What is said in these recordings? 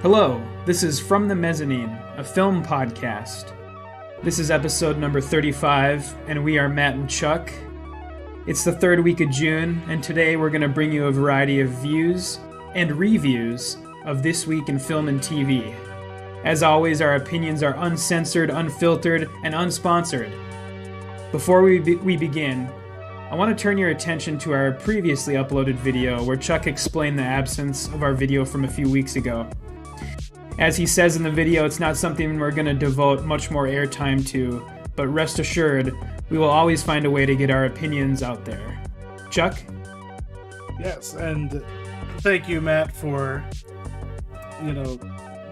Hello, this is From the Mezzanine, a film podcast. This is episode number 35, and we are Matt and Chuck. It's the third week of June, and today we're going to bring you a variety of views and reviews of this week in film and TV. As always, our opinions are uncensored, unfiltered, and unsponsored. Before we begin, I want to turn your attention to our previously uploaded video where Chuck explained the absence of our video from a few weeks ago. As he says in the video, it's not something we're going to devote much more airtime to, but rest assured, we will always find a way to get our opinions out there. Chuck? Yes, and thank you, Matt, for,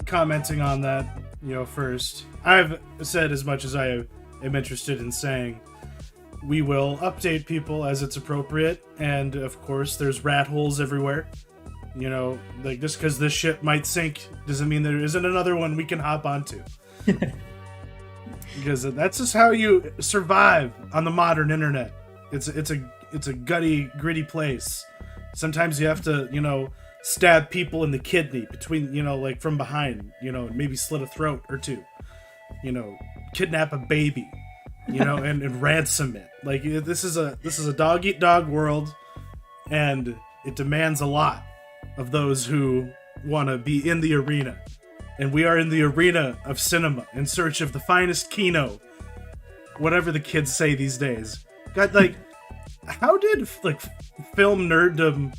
commenting on that, first. I've said as much as I am interested in saying. We will update people as it's appropriate, and of course, there's rat holes everywhere. Just because this ship might sink doesn't mean there isn't another one we can hop onto. Because that's just how you survive on the modern internet. It's a gutty, gritty place. Sometimes you have to, stab people in the kidney between, from behind, maybe slit a throat or two. Kidnap a baby, and ransom it. This is a dog eat dog world, and it demands a lot of those who want to be in the arena. And we are in the arena of cinema in search of the finest kino, whatever the kids say these days. God, how did film nerddom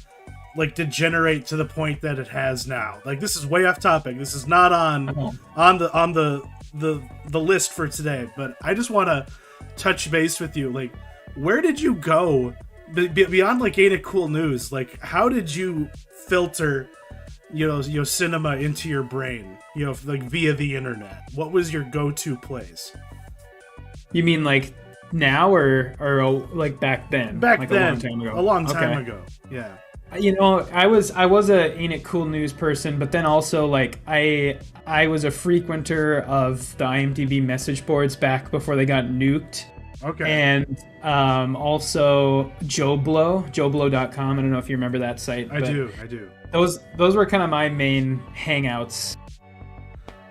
degenerate to the point that it has now? This is way off topic. This is not on the list for today, but I just want to touch base with you. Where did you go beyond Ain't It Cool News? How did you filter cinema into your brain, via the internet? What was your go-to place? You mean now or back then? Back then, a long time ago. Yeah. I was a Ain't It Cool News person, but then also I was a frequenter of the IMDb message boards back before they got nuked. Okay. And also JoBlo.com. I don't know if you remember that site. I do. Those were kind of my main hangouts.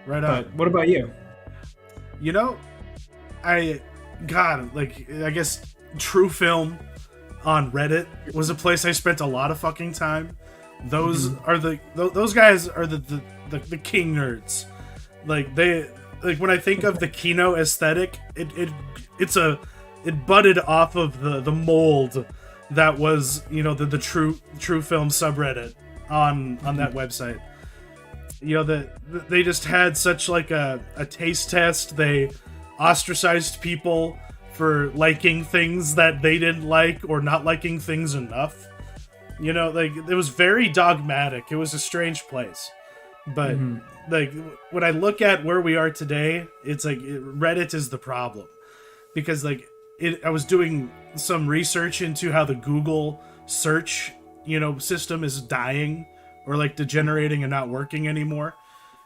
Right on. But what about you? I guess True Film on Reddit was a place I spent a lot of fucking time. Those are those guys are the king nerds. When I think of the Kino aesthetic, it budded off of the mold that was the true film subreddit on that website. They just had such a taste test. They ostracized people for liking things that they didn't like or not liking things enough. It was very dogmatic. It was a strange place. But when I look at where we are today, it's Reddit is the problem. Because I was doing some research into how the Google search system is dying or degenerating and not working anymore,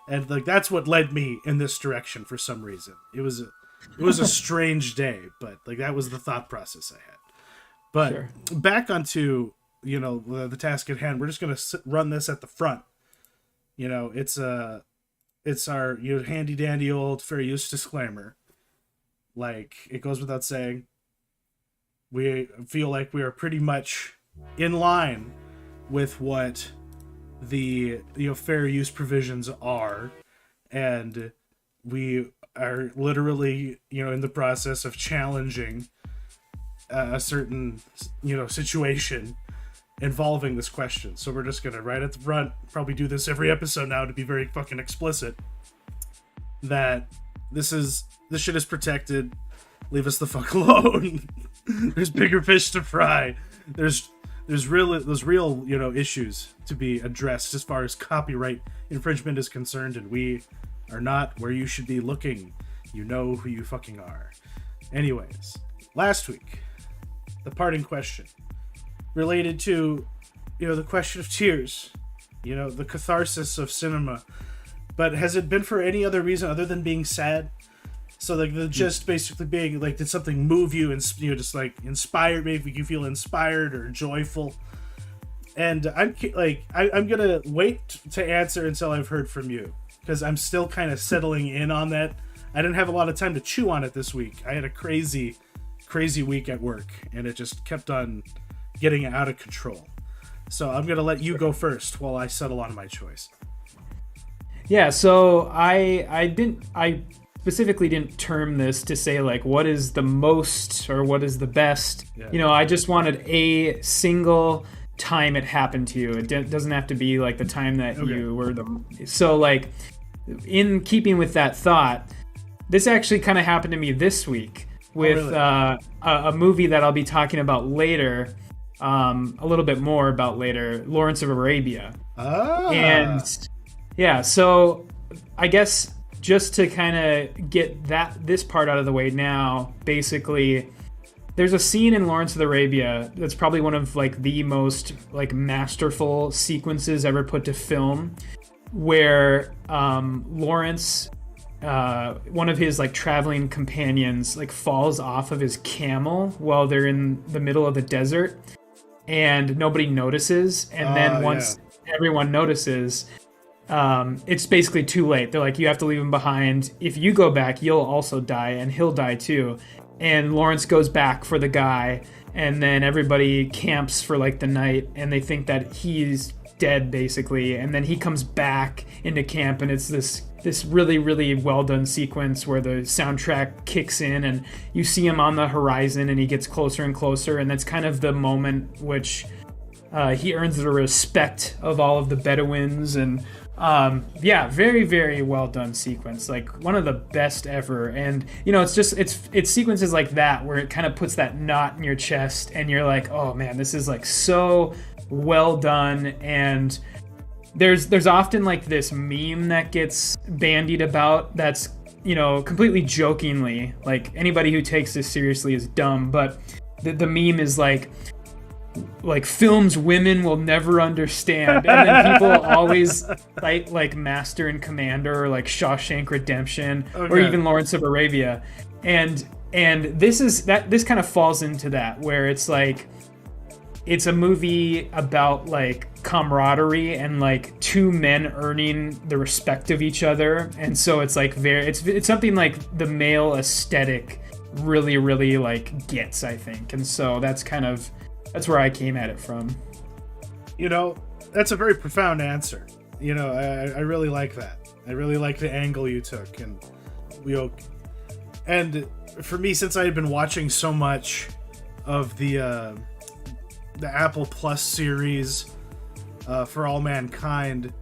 and that's what led me in this direction for some reason. It was a strange day, but that was the thought process I had. But sure. Back onto the task at hand. We're just gonna run this at the front. It's our handy dandy old fair use disclaimer. It goes without saying, we feel like we are pretty much in line with what the fair use provisions are, and we are literally in the process of challenging a certain situation involving this question. So we're just gonna right at the front probably do this every episode now to be very fucking explicit that this shit is protected. leave us the fuck alone. There's bigger fish to fry. There's real issues to be addressed as far as copyright infringement is concerned, and we are not where you should be looking. You know who you fucking are. Anyways, last week, the parting question related to, the question of tears, the catharsis of cinema. But has it been for any other reason other than being sad? So like just basically being like, did something move you and just like inspired, maybe you feel inspired or joyful? And I'm gonna wait to answer until I've heard from you, because I'm still kind of settling in on that. I didn't have a lot of time to chew on it this week. I had a crazy week at work, and it just kept on getting out of control. So I'm gonna let you go first while I settle on my choice. Yeah, so I specifically didn't term this to say like what is the most or what is the best. Yeah. I just wanted a single time it happened to you. It doesn't have to be like the time that you were so like, in keeping with that thought, this actually kind of happened to me this week with a movie that I'll be talking about later, a little bit more about later, Lawrence of Arabia. And yeah, so I guess just to kind of get this part out of the way now, basically, there's a scene in Lawrence of Arabia that's probably one of like the most like masterful sequences ever put to film, where Lawrence, one of his like traveling companions, like falls off of his camel while they're in the middle of the desert, and nobody notices, and then once everyone notices, it's basically too late. They're like, you have to leave him behind. If you go back, you'll also die, and he'll die too. And Lawrence goes back for the guy, and then everybody camps for like the night, and they think that he's dead basically. And then he comes back into camp, and it's this really, really well done sequence where the soundtrack kicks in, and you see him on the horizon, and he gets closer and closer, and that's kind of the moment which he earns the respect of all of the Bedouins. And very, very well done sequence, like one of the best ever. And it's sequences like that where it kind of puts that knot in your chest, and you're like, oh man, this is like so well done. And there's often like this meme that gets bandied about that's completely jokingly, like anybody who takes this seriously is dumb, but the meme is like films women will never understand, and then people always cite like Master and Commander or like Shawshank Redemption, or even Lawrence of Arabia, and this kind of falls into that, where it's like it's a movie about like camaraderie and like two men earning the respect of each other, and so it's like it's something like the male aesthetic really, really like gets, I think, and so that's where I came at it from. That's a very profound answer. I really like that. I really like the angle you took, and for me, since I had been watching so much of the Apple Plus series, For All Mankind,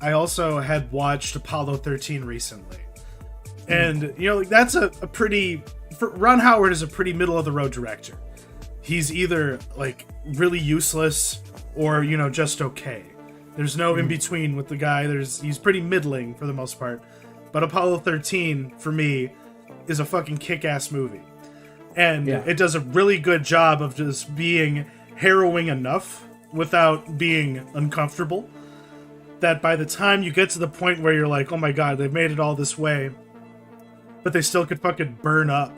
I also had watched Apollo 13 recently. And, that's a pretty... Ron Howard is a pretty middle-of-the-road director. He's either, like, really useless or, just okay. There's no in-between with the guy. He's pretty middling for the most part. But Apollo 13, for me, is a fucking kick-ass movie. And it does a really good job of just being harrowing enough without being uncomfortable, that by the time you get to the point where you're like, oh my god, they've made it all this way, but they still could fucking burn up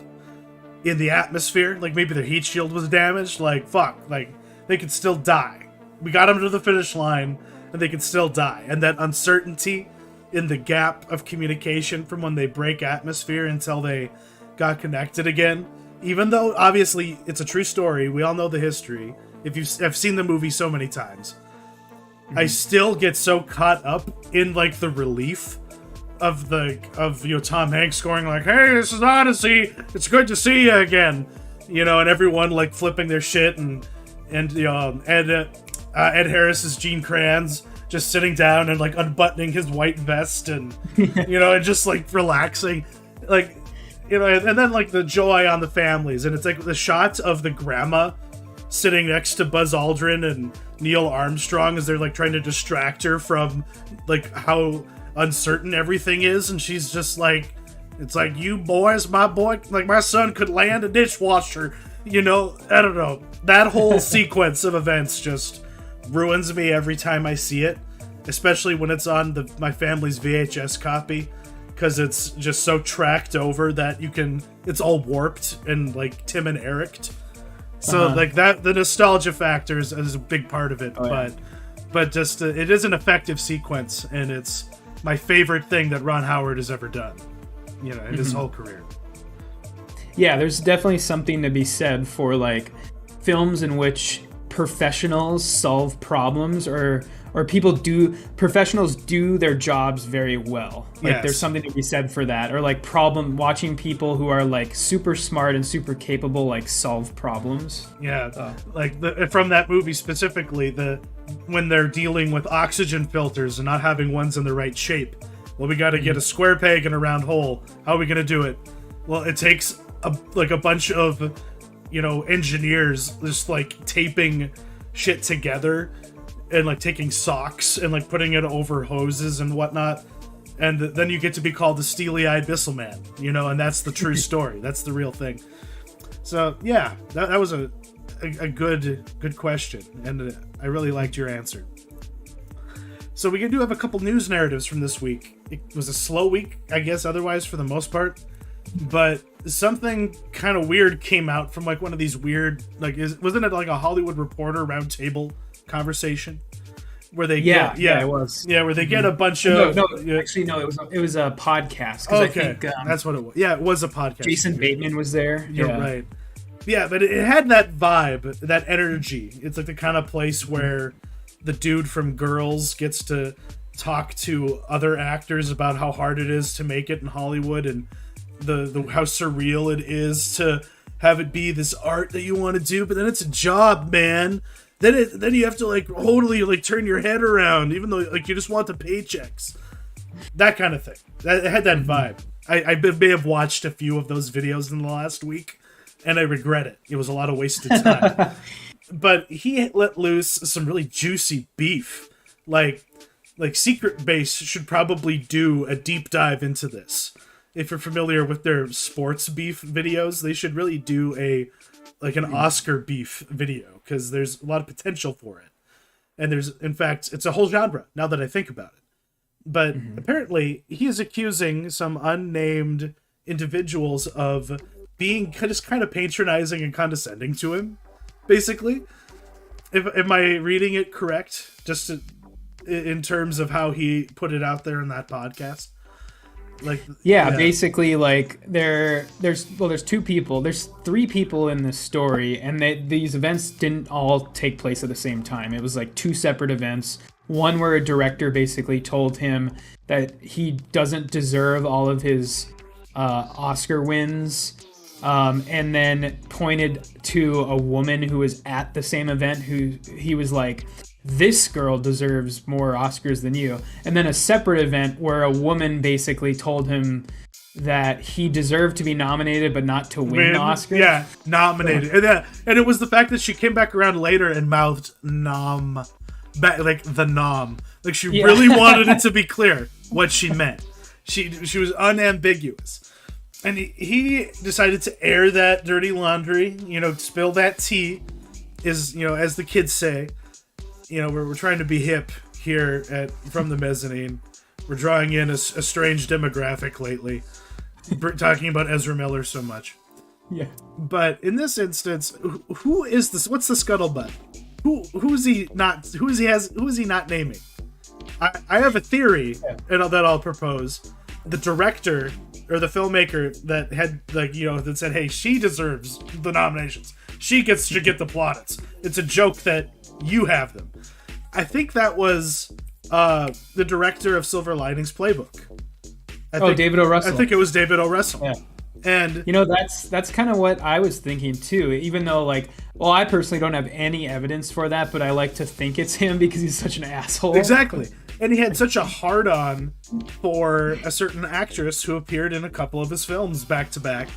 in the atmosphere, like maybe their heat shield was damaged, like fuck, like they could still die. We got them to the finish line, and they could still die. And that uncertainty in the gap of communication from when they break atmosphere until they got connected again, even though obviously it's a true story, we all know the history, if I've seen the movie so many times, I still get so caught up in like the relief of Tom Hanks going like, hey, this is Odyssey, it's good to see you again, and everyone like flipping their shit, and Ed Harris's Gene Kranz just sitting down and like unbuttoning his white vest and and just like relaxing, like you know, and then like the joy on the families, and it's like the shot of the grandma sitting next to Buzz Aldrin and Neil Armstrong as they're like trying to distract her from like how uncertain everything is, and she's just like, it's like, you boys, my boy, like my son could land a dishwasher, you know. I don't know, that whole sequence of events just ruins me every time I see it, especially when it's on my family's VHS copy, because it's just so tracked over that it's all warped and like Tim and Eric'd. So like that, the nostalgia factor is a big part of it, but just it is an effective sequence, and it's my favorite thing that Ron Howard has ever done, you know, in his whole career. Yeah, there's definitely something to be said for like films in which professionals solve problems, or professionals do their jobs very well. Like there's something to be said for that. Or like watching people who are like super smart and super capable like solve problems. Yeah, like from that movie specifically, when they're dealing with oxygen filters and not having ones in the right shape. Well, we got to get a square peg in a round hole. How are we going to do it? Well, it takes a bunch of, you know, engineers just like taping shit together and like taking socks and like putting it over hoses and whatnot, and then you get to be called the steely-eyed Bissell Man, you know, and that's the true story. That's the real thing. So yeah, that was a good question, and I really liked your answer. So we do have a couple news narratives from this week. It was a slow week, I guess, otherwise for the most part, but something kind of weird came out from like one of these weird, like, wasn't it like a Hollywood Reporter roundtable conversation where they it was where they get a bunch of it was a podcast, I think that's what it was. It was a podcast. Jason Bateman was there. You're right. Yeah, but it had that vibe, that energy. It's like the kind of place where the dude from Girls gets to talk to other actors about how hard it is to make it in Hollywood, and the how surreal it is to have it be this art that you want to do, but then it's a job, man. Then you have to like totally like turn your head around, even though like you just want the paychecks. That kind of thing. It had that vibe. I may have watched a few of those videos in the last week, and I regret it. It was a lot of wasted time. But he let loose some really juicy beef. Like Secret Base should probably do a deep dive into this. If you're familiar with their sports beef videos, they should really do an Oscar beef video, because there's a lot of potential for it. And in fact, it's a whole genre now that I think about it. But apparently he is accusing some unnamed individuals of being just kind of patronizing and condescending to him, basically. Am I reading it correct? Just in terms of how he put it out there in that podcast? Basically, like there's two people. There's three people in this story, and these events didn't all take place at the same time. It was like two separate events. One where a director basically told him that he doesn't deserve all of his Oscar wins, and then pointed to a woman who was at the same event who he was like, this girl deserves more Oscars than you. And then a separate event where a woman basically told him that he deserved to be nominated but not to win the Oscar. Yeah, nominated. And it was the fact that she came back around later and mouthed nom. Like the nom. Like she really wanted it to be clear what she meant. She was unambiguous. And he decided to air that dirty laundry, spill that tea, as the kids say. We're trying to be hip here from the Mezzanine. We're drawing in a strange demographic lately, talking about Ezra Miller so much. Yeah. But in this instance, who is this? What's the scuttlebutt? Who is he not? Who is he not naming? I have a theory that I'll propose. The director or the filmmaker that had that said, hey, she deserves the nominations. She should get the plaudits. It's a joke that you have them. I think that was the director of Silver Linings Playbook. David O. Russell. I think it was David O. Russell. Yeah. And that's kind of what I was thinking too, even though I personally don't have any evidence for that, but I like to think it's him because he's such an asshole. Exactly. And he had such a hard-on for a certain actress who appeared in a couple of his films back to back.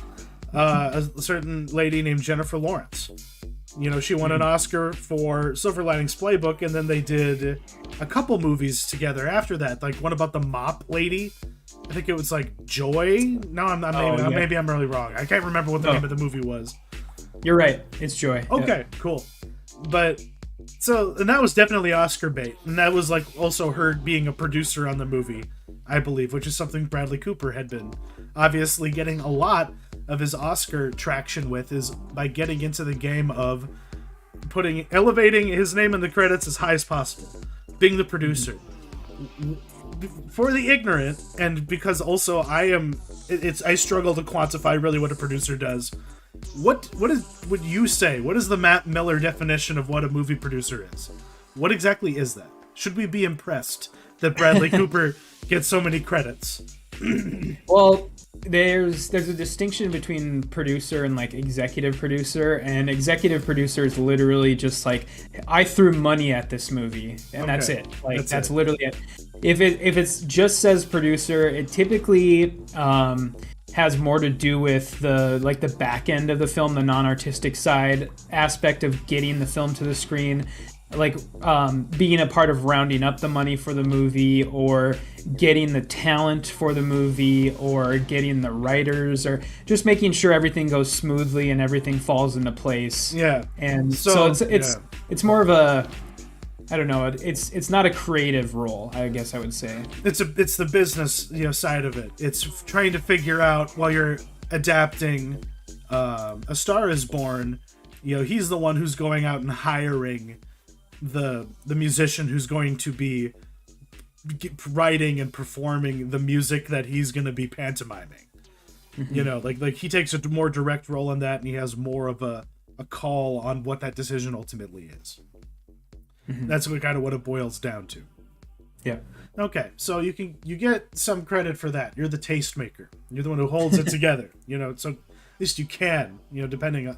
A certain lady named Jennifer Lawrence. You know, she won an Oscar for Silver Linings Playbook, and then they did a couple movies together after that. Like one about the mop lady. I think it was like Joy. No, maybe I'm really wrong. I can't remember what the name of the movie was. You're right. It's Joy. Okay, cool. But and that was definitely Oscar bait, and that was like also her being a producer on the movie, I believe, which is something Bradley Cooper had been obviously getting a lot of his Oscar traction with, is by getting into the game of elevating his name in the credits as high as possible, being the producer. For the ignorant, and because also I struggle to quantify really what a producer does. What would you say? What is the Matt Miller definition of what a movie producer is? What exactly is that? Should we be impressed that Bradley Cooper gets so many credits? Well, there's a distinction between producer and like executive producer, and executive producer is literally just like, I threw money at this movie and that's it. Like that's literally it. If it just says producer, it typically has more to do with the back end of the film, the non-artistic side aspect of getting the film to the screen, like being a part of rounding up the money for the movie, or getting the talent for the movie, or getting the writers, or just making sure everything goes smoothly and everything falls into place. Yeah. And so it's more of a, I don't know, it's not a creative role, I guess I would say. It's the business, side of it. It's trying to figure out, while you're adapting A Star Is Born, he's the one who's going out and hiring the musician who's going to be writing and performing the music that he's going to be pantomiming. Mm-hmm. Like he takes a more direct role in that, and he has more of a call on what that decision ultimately is. Mm-hmm. That's kind of what it boils down to. Yeah. Okay, so you get some credit for that. You're the tastemaker. You're the one who holds it together. So at least you can. Depending on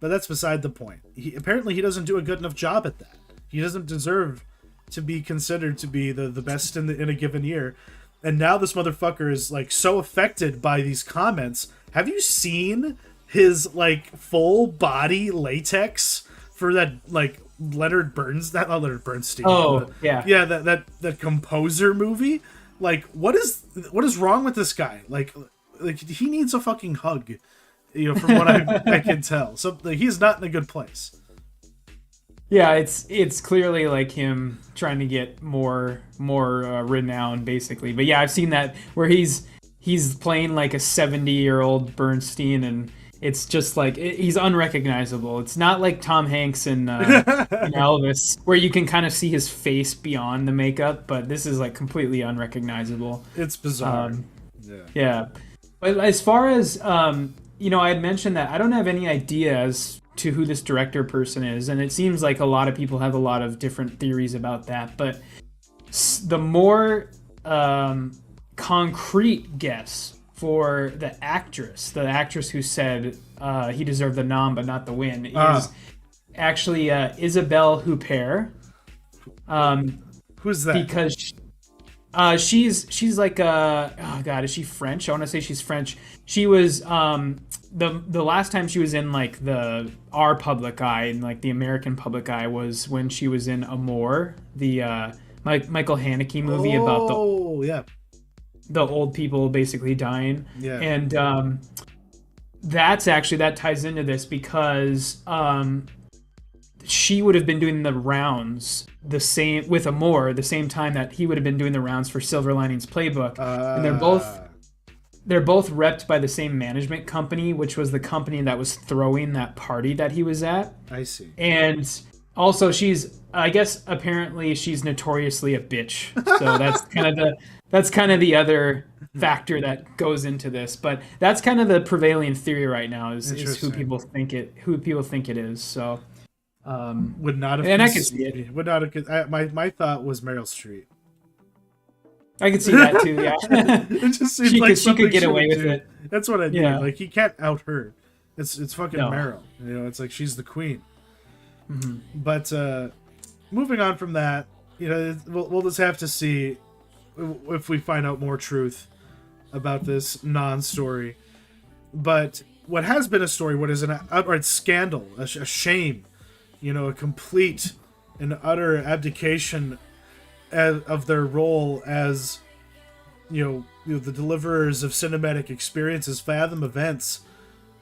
but that's beside the point. Apparently he doesn't do a good enough job at that. He doesn't deserve to be considered to be the best in a given year. And now this motherfucker is like so affected by these comments. Have you seen his like full body latex for that like Leonard Bernstein? Oh, yeah, that composer movie. Like, what is wrong with this guy? Like he needs a fucking hug. From what I can tell, so he's not in a good place. Yeah, it's clearly like him trying to get more renown, basically. But yeah, I've seen that where he's playing like a 70-year-old Bernstein, and it's just like he's unrecognizable. It's not like Tom Hanks in Elvis, where you can kind of see his face beyond the makeup, but this is like completely unrecognizable. It's bizarre. Yeah. But as far as I had mentioned that I don't have any idea as to who this director person is, and it seems like a lot of people have a lot of different theories about that. But the more concrete guess for the actress who said he deserved the nom but not the win, is actually Isabelle Huppert. Who's that? Because she's like oh god, is she French? I want to say she's French. She was the last time she was in like our public eye, and like the American public eye, was when she was in Amour, the Michael Haneke movie about the old people basically dying. Yeah. And that ties into this because she would have been doing the rounds with Amour the same time that he would have been doing the rounds for Silver Linings Playbook. And they're both repped by the same management company, which was the company that was throwing that party that he was at. I see. And also apparently she's notoriously a bitch. So that's kind of the other factor that goes into this. But that's kind of the prevailing theory right now is who people think it is. So would not have, and I can see it. Would not have. My thought was Meryl Streep. I could see that too. Yeah, it just seems like she could get away with it. That's what I mean. Yeah. Like he can't out her. It's fucking Meryl. It's like she's the queen. Mm-hmm. But moving on from that, we'll just have to see if we find out more truth about this non-story. But what has been a story, what is an outright scandal, a shame, a complete and utter abdication of their role as, the deliverers of cinematic experiences, Fathom Events,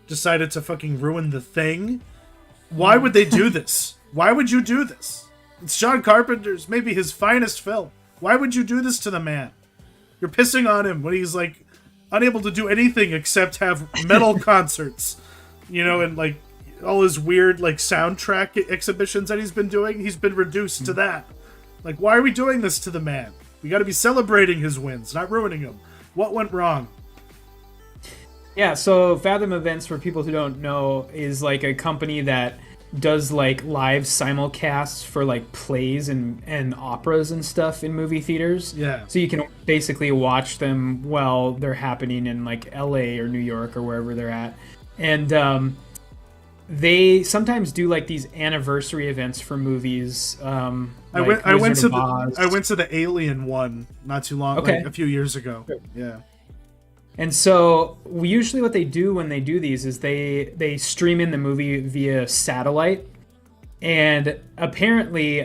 decided to fucking ruin The Thing. Why would they do this? Why would you do this? It's John Carpenter's, maybe his finest film. Why would you do this to the man? You're pissing on him when he's, like, unable to do anything except have metal concerts, and, like, all his weird, like, soundtrack exhibitions that he's been doing. He's been reduced to that. Like, why are we doing this to the man? We got to be celebrating his wins, not ruining them. What went wrong? Yeah, so Fathom Events, for people who don't know, is like a company that does like live simulcasts for like plays and operas and stuff in movie theaters. Yeah. So you can basically watch them while they're happening in like LA or New York or wherever they're at. And they sometimes do like these anniversary events for movies. I went to the Alien one not too long, like a few years ago. Yeah. And so usually what they do when they do these is they stream in the movie via satellite. And apparently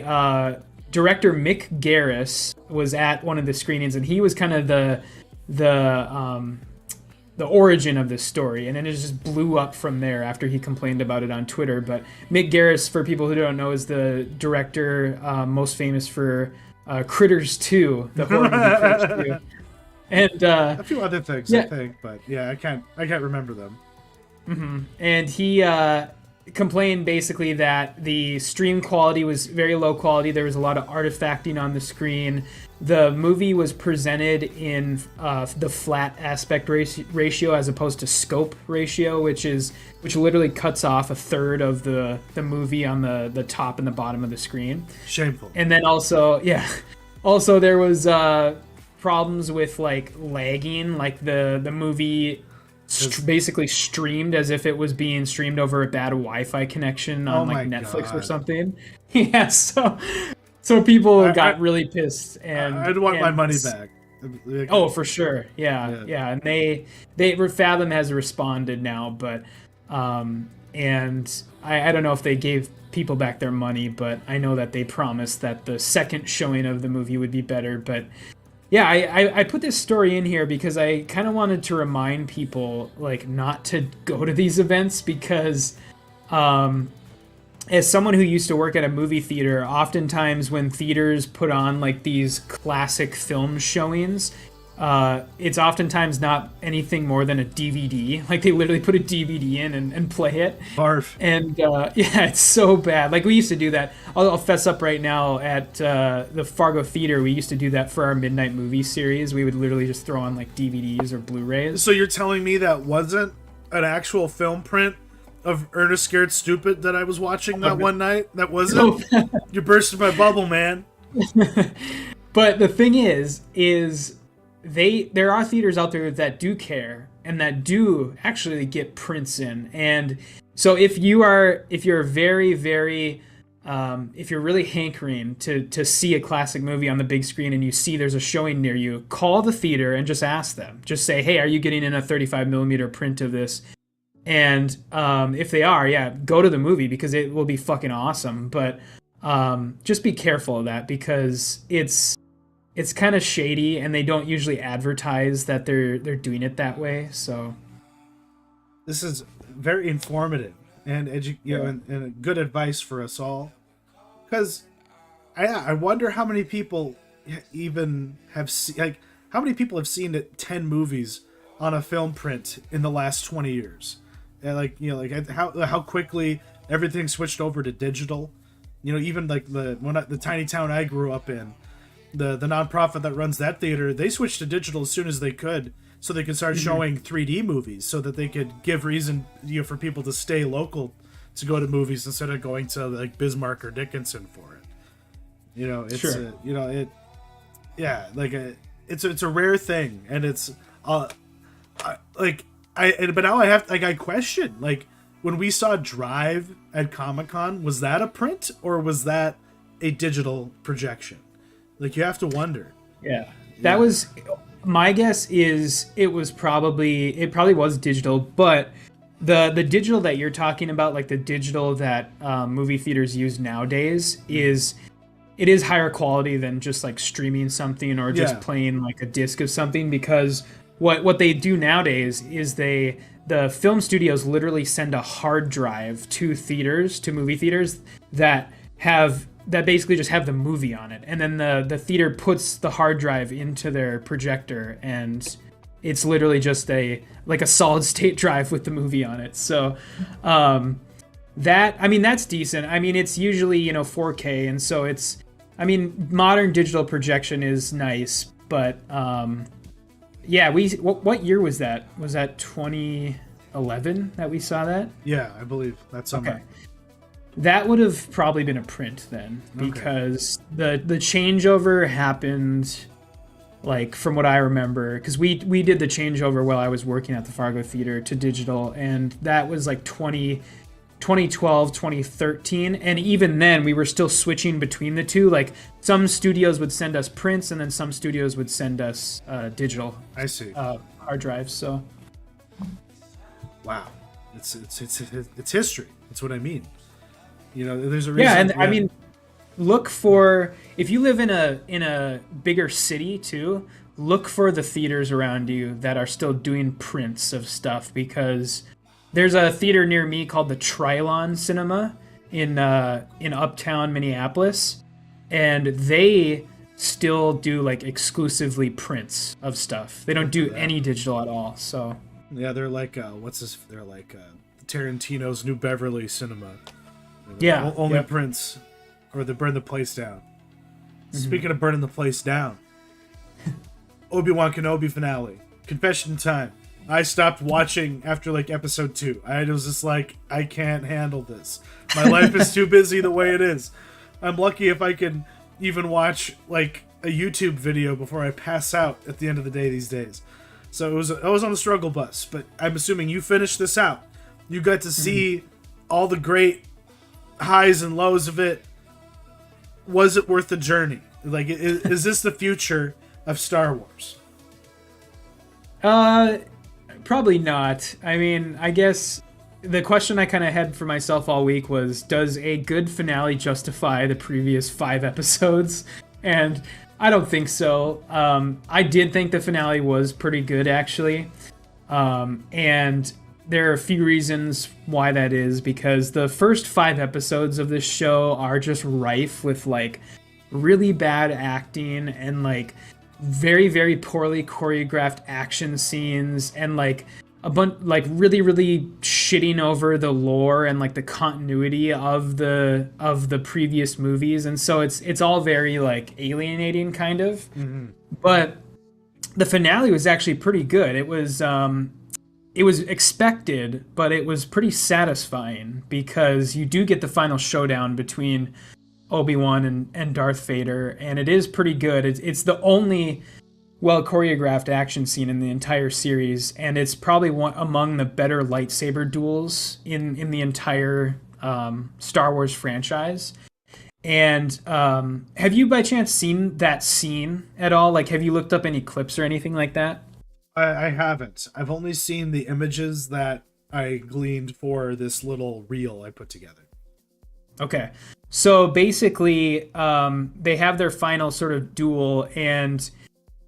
director Mick Garris was at one of the screenings, and he was kind of the origin of this story, and then it just blew up from there after he complained about it on Twitter. But Mick Garris, for people who don't know, is the director most famous for Critters 2, the horror movie Critters 2. And a few other things, I think, but yeah, I can't remember them. Mm-hmm. And he complained basically that the stream quality was very low quality. There was a lot of artifacting on the screen. The movie was presented in the flat aspect ratio as opposed to scope ratio, which literally cuts off a third of the movie on the top and the bottom of the screen. Shameful. And then also there was problems with like lagging, like the movie basically streamed as if it was being streamed over a bad Wi-Fi connection on like Netflix or something. Yeah, so people got really pissed, and I'd want my money back. Oh, for sure. Yeah. And they Fathom has responded now, but and I don't know if they gave people back their money, but I know that they promised that the second showing of the movie would be better. But yeah, I put this story in here because I kind of wanted to remind people like not to go to these events, because as someone who used to work at a movie theater, oftentimes when theaters put on like these classic film showings, it's oftentimes not anything more than a DVD. Like they literally put a DVD in and play it. Barf. And yeah, it's so bad. Like we used to do that. I'll fess up right now, at the Fargo Theater, we used to do that for our midnight movie series. We would literally just throw on like DVDs or Blu-rays. So you're telling me that wasn't an actual film print of Ernest Scared Stupid that I was watching that one night? That wasn't? You bursted my bubble, man. But the thing is there are theaters out there that do care and that do actually get prints in. And so if you're very, very if you're really hankering to see a classic movie on the big screen and you see there's a showing near you, call the theater and just ask them. Just say, hey, are you getting in a 35 millimeter print of this? And if they are, yeah, go to the movie, because it will be fucking awesome. But just be careful of that, because it's kind of shady, and they don't usually advertise that they're doing it that way. So this is very informative and and good advice for us all. Because I wonder how many people even have how many people have seen 10 movies on a film print in the last 20 years. And how quickly everything switched over to digital. Even like the tiny town I grew up in, the nonprofit that runs that theater, they switched to digital as soon as they could, so they could start showing 3D movies, so that they could give reason for people to stay local to go to movies instead of going to like Bismarck or Dickinson for it. It's sure. It's a rare thing, and it's but now I question, like, when we saw Drive at Comic-Con, was that a print or was that a digital projection? Like, you have to wonder. Yeah. That was, my guess is it probably was digital, but the digital that you're talking about, like the digital that movie theaters use nowadays, it is higher quality than just like streaming something or just playing like a disc of something, because what they do nowadays is the film studios literally send a hard drive to movie theaters that basically just have the movie on it, and then the theater puts the hard drive into their projector, and it's literally just a solid state drive with the movie on it. So that's decent. I mean, it's usually 4K, and so it's, I mean, modern digital projection is nice, but what year was that? Was that 2011 that we saw that? Yeah, I believe that's somewhere. Okay. That would have probably been a print then, because the changeover happened, like, from what I remember, because we did the changeover while I was working at the Fargo Theater to digital, and that was like 2012, 2013, and even then we were still switching between the two. Like, some studios would send us prints, and then some studios would send us digital. I see. Hard drives. So, wow, it's history. That's what I mean. There's a reason. Yeah, and I mean, look for, if you live in a bigger city too, look for the theaters around you that are still doing prints of stuff, because there's a theater near me called the Trilon Cinema in Uptown Minneapolis, and they still do like exclusively prints of stuff. They don't do any digital at all. So yeah, they're like They're like Tarantino's New Beverly Cinema. Yeah, only prints, or they burn the place down. Speaking of burning the place down, Obi-Wan Kenobi finale, confession time. I stopped watching after like episode 2. I was just like, I can't handle this. My life is too busy the way it is. I'm lucky if I can even watch like a YouTube video before I pass out at the end of the day these days. So I was on the struggle bus, but I'm assuming you finished this out. You got to see all the great highs and lows of it. Was it worth the journey? Like, is this the future of Star Wars? Probably not. I mean, I guess the question I kind of had for myself all week was, does a good finale justify the previous 5 episodes? And I don't think so. I did think the finale was pretty good, actually. And there are a few reasons why that is, because the first 5 episodes of this show are just rife with like really bad acting and like very, very poorly choreographed action scenes, and like a bunch, like really, really shitting over the lore and like the continuity of the previous movies. And so it's all very like alienating kind of. But the finale was actually pretty good. It was expected, but it was pretty satisfying, because you do get the final showdown between Obi-Wan and Darth Vader, and it is pretty good. It's the only well-choreographed action scene in the entire series, and it's probably among the better lightsaber duels in the entire Star Wars franchise. And have you by chance seen that scene at all? Like, have you looked up any clips or anything like that? I haven't. I've only seen the images that I gleaned for this little reel I put together. Okay. So basically, they have their final sort of duel, and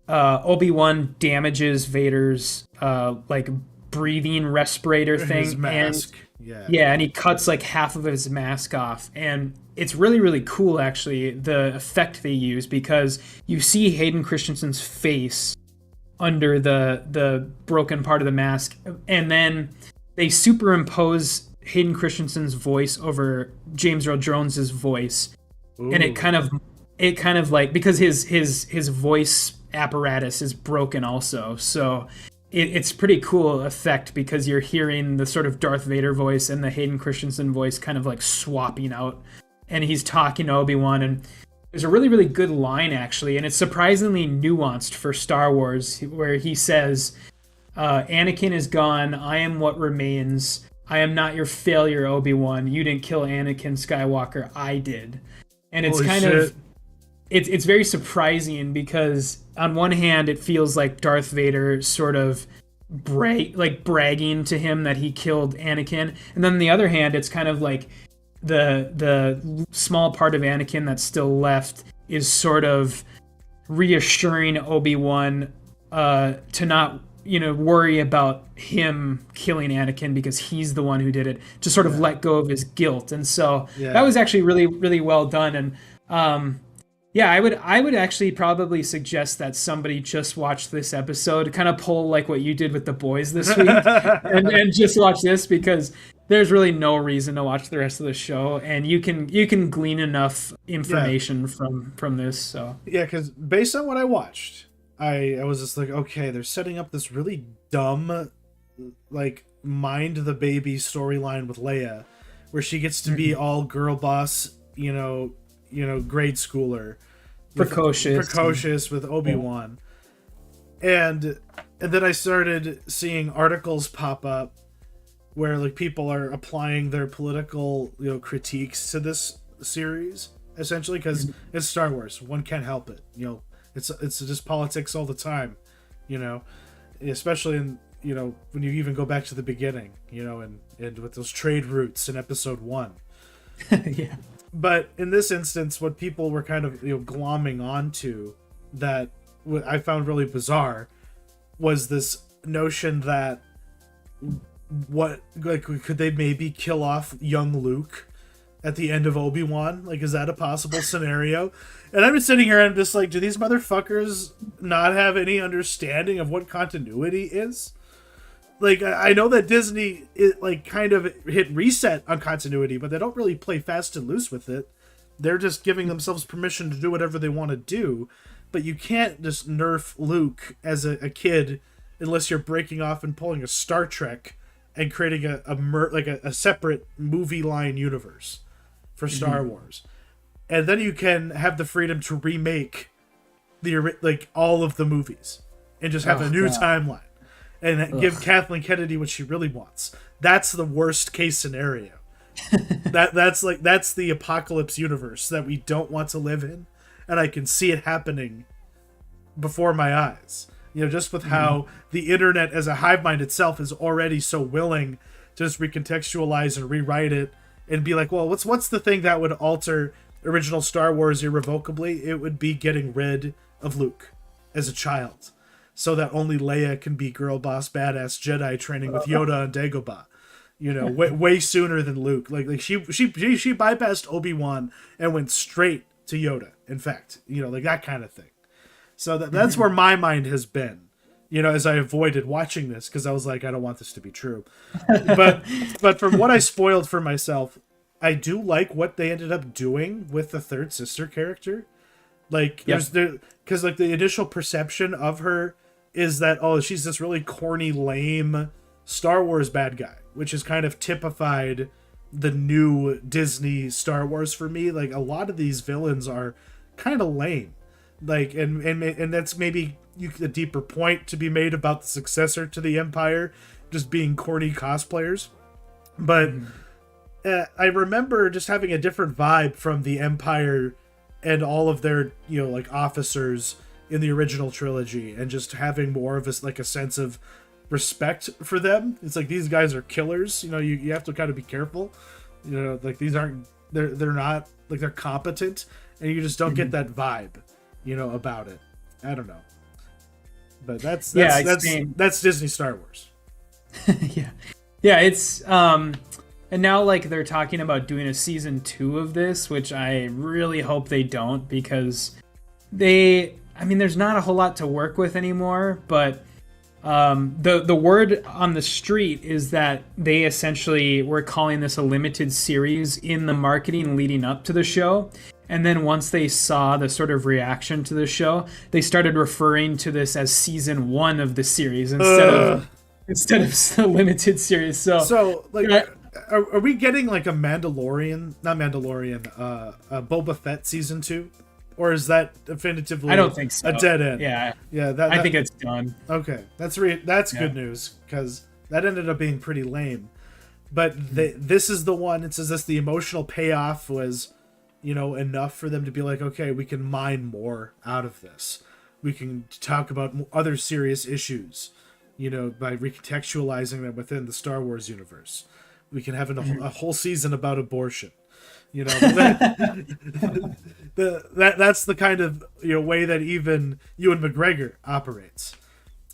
Obi-Wan damages Vader's like breathing respirator thing. His mask. And he cuts like half of his mask off. And it's really, really cool, actually, the effect they use, because you see Hayden Christensen's face under the broken part of the mask, and then they superimpose Hayden Christensen's voice over James Earl Jones's voice. Ooh. And it kind of like, because his voice apparatus is broken also, so it's pretty cool effect, because you're hearing the sort of Darth Vader voice and the Hayden Christensen voice kind of like swapping out, and he's talking to Obi-Wan. And there's a really, really good line, actually, and it's surprisingly nuanced for Star Wars, where he says, Anakin is gone, I am what remains. I am not your failure, Obi-Wan. You didn't kill Anakin Skywalker, I did. And it's it's very surprising because on one hand it feels like Darth Vader sort of bragging to him that he killed Anakin, and then on the other hand it's kind of like the small part of Anakin that's still left is sort of reassuring Obi-Wan to not worry about him killing Anakin because he's the one who did it, to sort of let go of his guilt. And so that was actually really, really well done. And I would actually probably suggest that somebody just watch this episode, kind of pull like what you did with the boys this week, and just watch this, because there's really no reason to watch the rest of the show, and you can glean enough information from this. So because based on what I watched, I was just like, okay, they're setting up this really dumb, like, mind the baby storyline with Leia, where she gets to be all girl boss, grade schooler, precocious with Obi-Wan. And then I started seeing articles pop up where like people are applying their political critiques to this series, essentially, because it's Star Wars. One can't help it. It's just politics all the time, especially in when you even go back to the beginning, and with those trade routes in episode 1. Yeah. But in this instance, what people were kind of glomming onto that I found really bizarre was this notion that could they maybe kill off young Luke at the end of Obi-Wan? Like, is that a possible scenario? And I've been sitting here and I'm just like, do these motherfuckers not have any understanding of what continuity is? Like, I know that Disney kind of hit reset on continuity, but they don't really play fast and loose with it. They're just giving themselves permission to do whatever they want to do. But you can't just nerf Luke as a kid unless you're breaking off and pulling a Star Trek and creating a separate movie line universe for Star Wars. And then you can have the freedom to remake all of the movies and just have a new timeline and give Kathleen Kennedy what she really wants. That's the worst case scenario. that's the apocalypse universe that we don't want to live in, and I can see it happening before my eyes. Just with how the internet as a hive mind itself is already so willing to just recontextualize and rewrite it and be like, well, what's the thing that would alter original Star Wars irrevocably? It would be getting rid of Luke as a child, so that only Leia can be girl boss badass Jedi training with Yoda and Dagobah. Way sooner than Luke. Like she bypassed Obi-Wan and went straight to Yoda. In fact, that kind of thing. So that's where my mind has been, as I avoided watching this, because I was like, I don't want this to be true. But from what I spoiled for myself, I do like what they ended up doing with the third sister character. Because the initial perception of her is that, oh, she's this really corny, lame Star Wars bad guy, which is kind of typified the new Disney Star Wars for me. Like, a lot of these villains are kind of lame. And that's maybe a deeper point to be made about the successor to the Empire just being corny cosplayers. But I remember just having a different vibe from the Empire and all of their officers in the original trilogy, and just having more of a sense of respect for them. It's like, these guys are killers. You have to kind of be careful. These aren't, they're not, they're competent, and you just don't get that vibe about it. I don't know, but that's Disney Star Wars. It's and now they're talking about doing a season 2 of this, which I really hope they don't, because there's not a whole lot to work with anymore. But the word on the street is that they essentially were calling this a limited series in the marketing leading up to the show. And then once they saw the sort of reaction to the show, they started referring to this as season 1 of the series instead of the limited series. So are we getting a Boba Fett season 2? Or is that definitively I don't think so. A dead end? Yeah. I think it's done. Okay. That's good news, because that ended up being pretty lame. But this is the one, it says this, the emotional payoff was enough for them to be like, okay, we can mine more out of this. We can talk about other serious issues, by recontextualizing them within the Star Wars universe. We can have a whole season about abortion. That's the kind of way that even Ewan McGregor operates.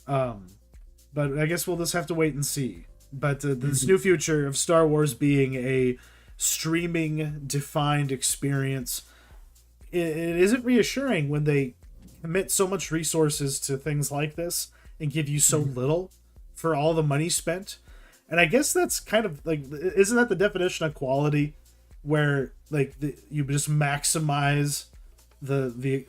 But I guess we'll just have to wait and see. But this new future of Star Wars being a streaming defined experience, it isn't reassuring when they commit so much resources to things like this and give you so little for all the money spent. And I guess that's kind of like, isn't that the definition of quality, where like you just maximize the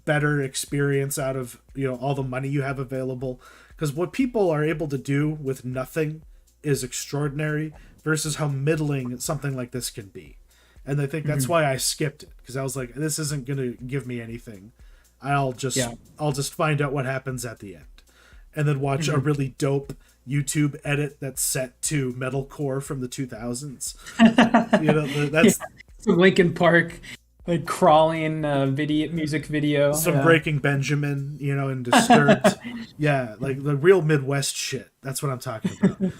better experience out of all the money you have available? Because what people are able to do with nothing is extraordinary versus how middling something like this can be. And I think that's why I skipped it, because I was like, this isn't going to give me anything. I'll just find out what happens at the end, and then watch a really dope YouTube edit that's set to metalcore from the 2000s. That's some Linkin Park like crawling music video, some Breaking Benjamin, and Disturbed. Yeah, like the real Midwest shit. That's what I'm talking about.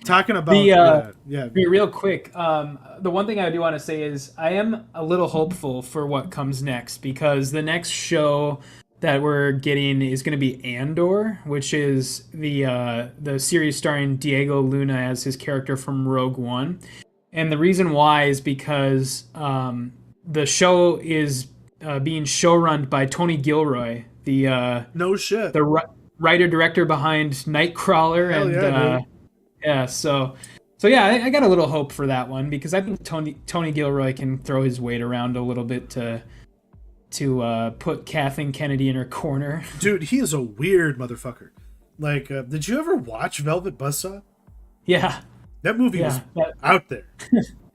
Talking about real quick. The one thing I do want to say is I am a little hopeful for what comes next, because the next show that we're getting is going to be Andor, which is the series starring Diego Luna as his character from Rogue One. And the reason why is because the show is being showrun by Tony Gilroy, the no shit, the writer director behind Nightcrawler. Hell and so yeah, I got a little hope for that one, because I think Tony Gilroy can throw his weight around a little bit to put Kathleen Kennedy in her corner. Dude, he is a weird motherfucker. Like, did you ever watch Velvet Buzzsaw? Yeah. That movie was out there.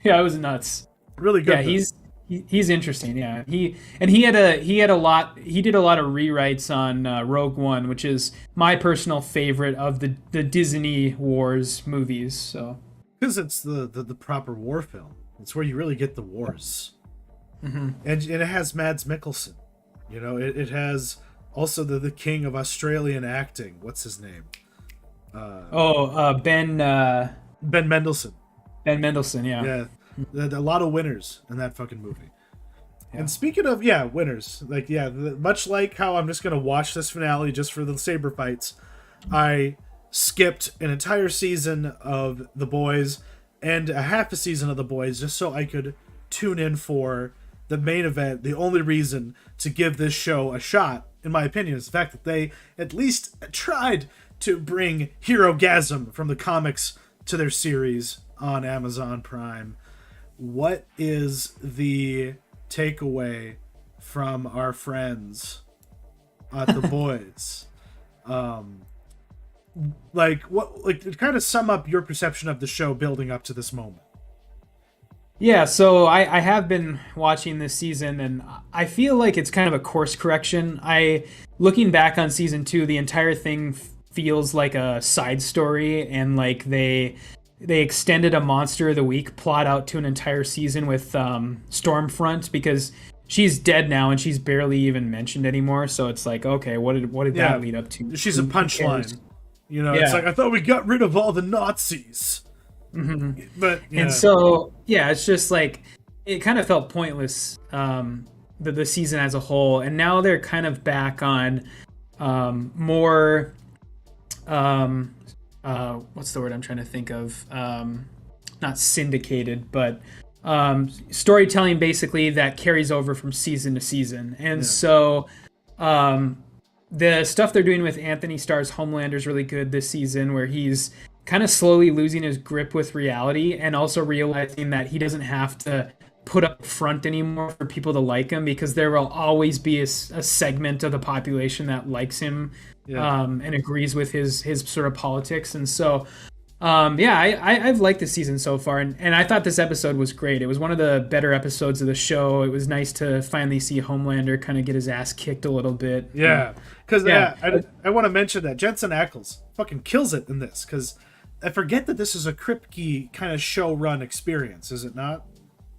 Yeah, it was nuts. Really good. Yeah, he's interesting. Yeah, he did a lot of rewrites on Rogue One, which is my personal favorite of the Disney Wars movies. So because it's the proper war film. It's where you really get the wars. Mm-hmm. And it has Mads Mikkelsen. It has also the king of Australian acting. What's his name? Ben Mendelsohn. Ben Mendelsohn, yeah. Yeah. A lot of winners in that fucking movie. Yeah. And speaking of, winners. Like, much like how I'm just going to watch this finale just for the saber fights, I skipped an entire season of The Boys and a half a season of The Boys just so I could tune in for the main event. The only reason to give this show a shot, in my opinion, is the fact that they at least tried to bring Herogasm from the comics to their series on Amazon Prime. What is the takeaway from our friends at The Boys? Kind of sum up your perception of the show building up to this moment. Yeah, so I have been watching this season, and I feel like it's kind of a course correction. Looking back on season 2, the entire thing feels like a side story, and like they extended a Monster of the Week plot out to an entire season with Stormfront, because she's dead now and she's barely even mentioned anymore. So it's like, okay, what did that lead up to? She's a punchline. It's like, I thought we got rid of all the Nazis. Mm-hmm. But and so it's just like it kind of felt pointless, the season as a whole, and now they're kind of back on more what's the word I'm trying to think of, not syndicated, but storytelling basically that carries over from season to season. And so the stuff they're doing with Anthony Starr's Homelander is really good this season, where he's kind of slowly losing his grip with reality and also realizing that he doesn't have to put up front anymore for people to like him, because there will always be a segment of the population that likes him and agrees with his sort of politics. And so I've liked this season so far, and I thought this episode was great. It was one of the better episodes of the show. It was nice to finally see Homelander kind of get his ass kicked a little bit. Yeah, because I want to mention that Jensen Ackles fucking kills it in this, because I forget that this is a Kripke kind of show run experience, is it not?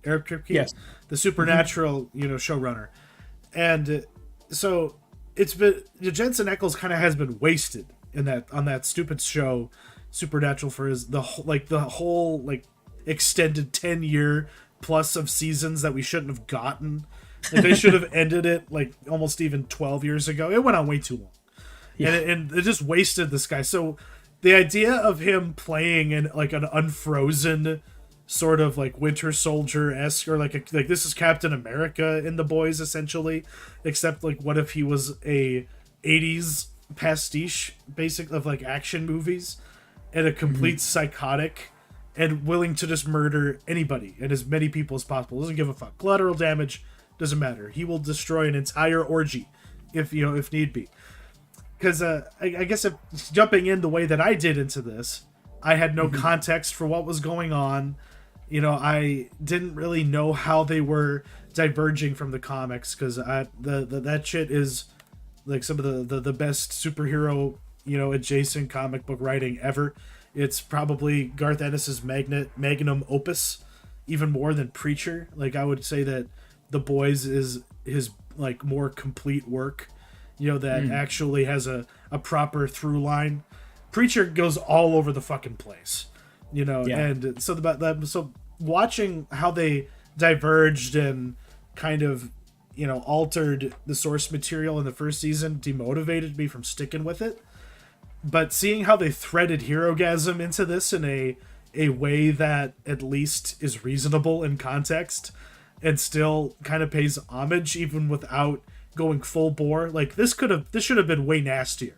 Eric Kripke, Yes. the Supernatural, showrunner, and so it's been Jensen Ackles kind of has been wasted on that stupid show Supernatural for the whole extended 10-year plus of seasons that we shouldn't have gotten. Like, they should have ended it like almost even 12 years ago. It went on way too long. Yeah. And it just wasted this guy. So the idea of him playing in like an unfrozen sort of like Winter Soldier-esque, or like this is Captain America in The Boys essentially, except like what if he was a 80s pastiche basic of like action movies, and a complete psychotic and willing to just murder anybody and as many people as possible. Doesn't give a fuck. Collateral damage doesn't matter. He will destroy an entire orgy if need be. Because I guess if jumping in the way that I did into this, I had no context for what was going on. I didn't really know how they were diverging from the comics, because that shit is like some of the best superhero adjacent comic book writing ever. It's probably Garth Ennis's magnum opus, even more than Preacher. Like, I would say that The Boys is his like more complete work, that actually has a proper through line. Preacher goes all over the fucking place, and so watching how they diverged and kind of altered the source material in the first season demotivated me from sticking with it. But seeing how they threaded Herogasm into this in a way that at least is reasonable in context and still kind of pays homage even without going full bore, like this should have been way nastier.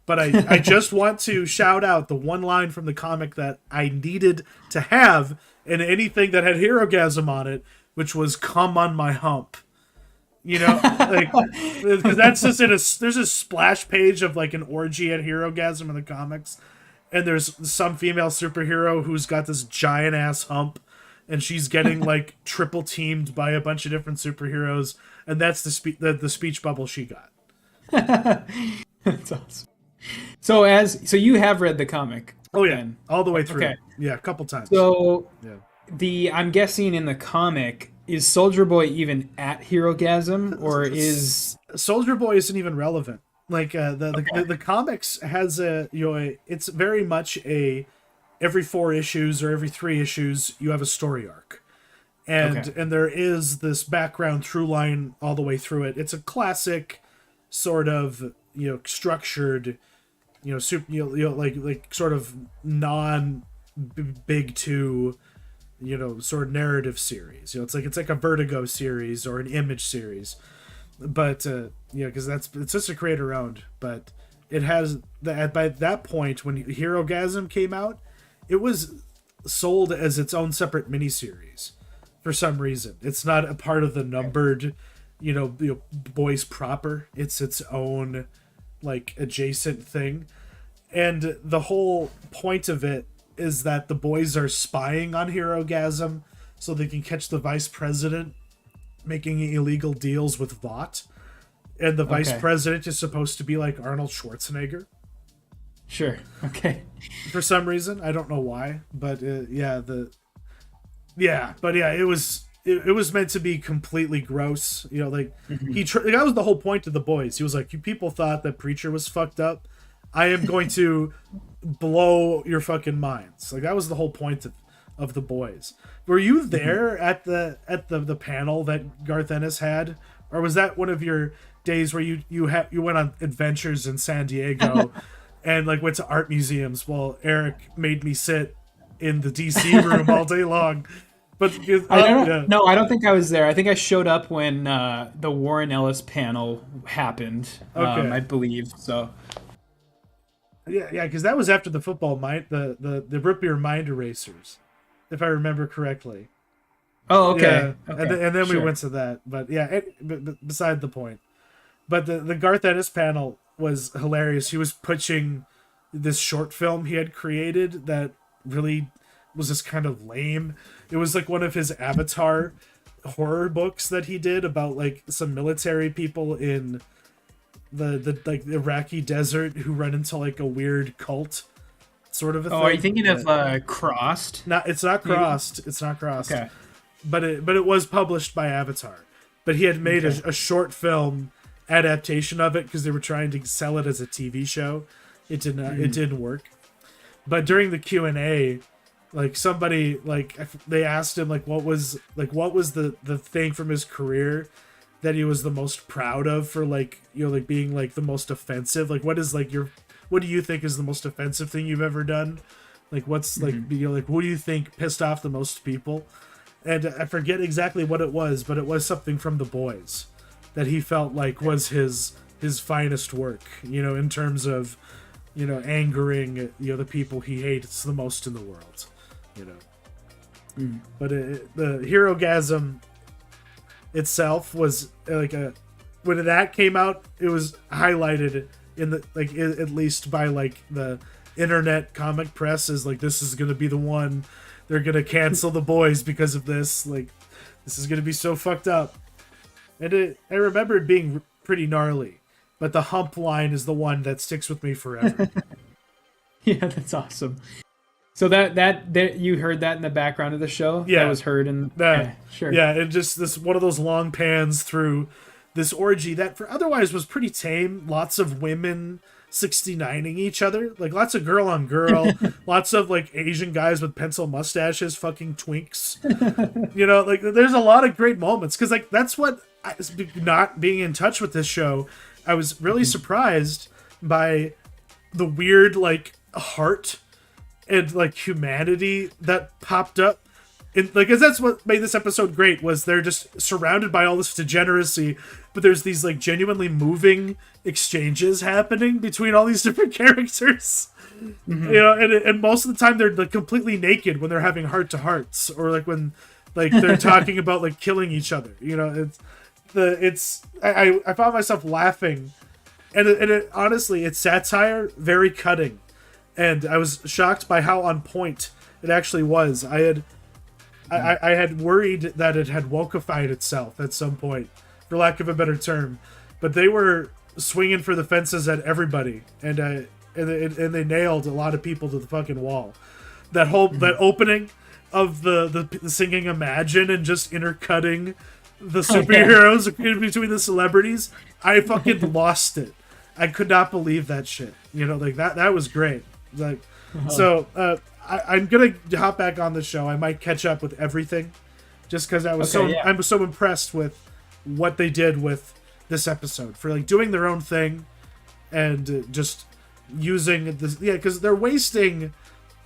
But I just want to shout out the one line from the comic that I needed to have in anything that had Herogasm on it, which was "Come on my hump." Because that's just there's a splash page of like an orgy at Herogasm in the comics, and there's some female superhero who's got this giant ass hump, and she's getting like triple teamed by a bunch of different superheroes, and that's the speech bubble she got. That's awesome. So you have read the comic? Oh yeah, all the way through. Okay. Yeah, a couple times. So I'm guessing in the comic, is Soldier Boy even at Herogasm, or is Soldier Boy isn't even relevant? Like the comics has it's very much every 4 issues or every 3 issues you have a story arc, and there is this background through line all the way through it. It's a classic sort of structured like sort of non big 2 sort of narrative series. It's like a Vertigo series or an Image series, but because it's just a creator owned. But it has by that point when Herogasm came out, it was sold as its own separate miniseries for some reason. It's not a part of the numbered Boys proper. It's its own like adjacent thing, and the whole point of it is that the Boys are spying on Herogasm so they can catch the vice president making illegal deals with Vought. And the vice president is supposed to be like Arnold Schwarzenegger. Sure. Okay. For some reason, I don't know why, but it was meant to be completely gross. That was the whole point of The Boys. He was like, you people thought that Preacher was fucked up. I am going to blow your fucking minds. Like, that was the whole point of The Boys. Were you there at the panel that Garth Ennis had, or was that one of your days where you went on adventures in San Diego and like went to art museums while Eric made me sit in the DC room all day long? But I don't think I was there. I think I showed up when the Warren Ellis panel happened. I believe so. Yeah, because that was after the football the root beer mind erasers, if I remember correctly. Oh, okay. Yeah. And then we went to that, but yeah, beside the point. But the Garth Ennis panel was hilarious. He was pitching this short film he had created that really was just kind of lame. It was like one of his Avatar horror books that he did about like some military people in the like Iraqi desert who run into like a weird cult sort of a thing. Are you thinking of Crossed? It's not Crossed. It's not Crossed. Okay. but it was published by Avatar. But he had made a short film adaptation of it because they were trying to sell it as a TV show. It didn't work. But during the Q&A, like somebody they asked him what was the thing from his career that he was the most proud of for being the most offensive. What do you think is the most offensive thing you've ever done? What do you think pissed off the most people? And I forget exactly what it was, but it was something from The Boys that he felt was his finest work, in terms of, angering, the people he hates the most in the world, But the Herogasm itself was when that came out, it was highlighted in the, at least by the internet comic press as this is going to be the one. They're going to cancel The Boys because of this. This is going to be so fucked up. And I remember it being pretty gnarly. But the hump line is the one that sticks with me forever. Yeah, that's awesome. So that you heard that in the background of the show? Yeah. That was heard in... sure. Yeah, and just this one of those long pans through this orgy that for otherwise was pretty tame. Lots of women 69ing each other, lots of girl on girl, lots of Asian guys with pencil mustaches fucking twinks. There's a lot of great moments because that's what not being in touch with this show, I was really surprised by the weird heart and humanity that popped up. Because that's what made this episode great, was they're just surrounded by all this degeneracy, but there's these genuinely moving exchanges happening between all these different characters. And most of the time they're completely naked when they're having heart-to-hearts, or when they're talking about killing each other. I found myself laughing, and it honestly, it's satire, very cutting, and I was shocked by how on point it actually was. I had worried that it had wokeified itself at some point, for lack of a better term, but they were swinging for the fences at everybody, and they nailed a lot of people to the fucking wall. That opening of the singing Imagine and just intercutting the superheroes in between the celebrities, I fucking lost it. I could not believe that shit. That was great. So I'm gonna hop back on the show. I might catch up with everything, just because I'm so impressed with what they did with this episode for doing their own thing, and just using this. Yeah, because they're wasting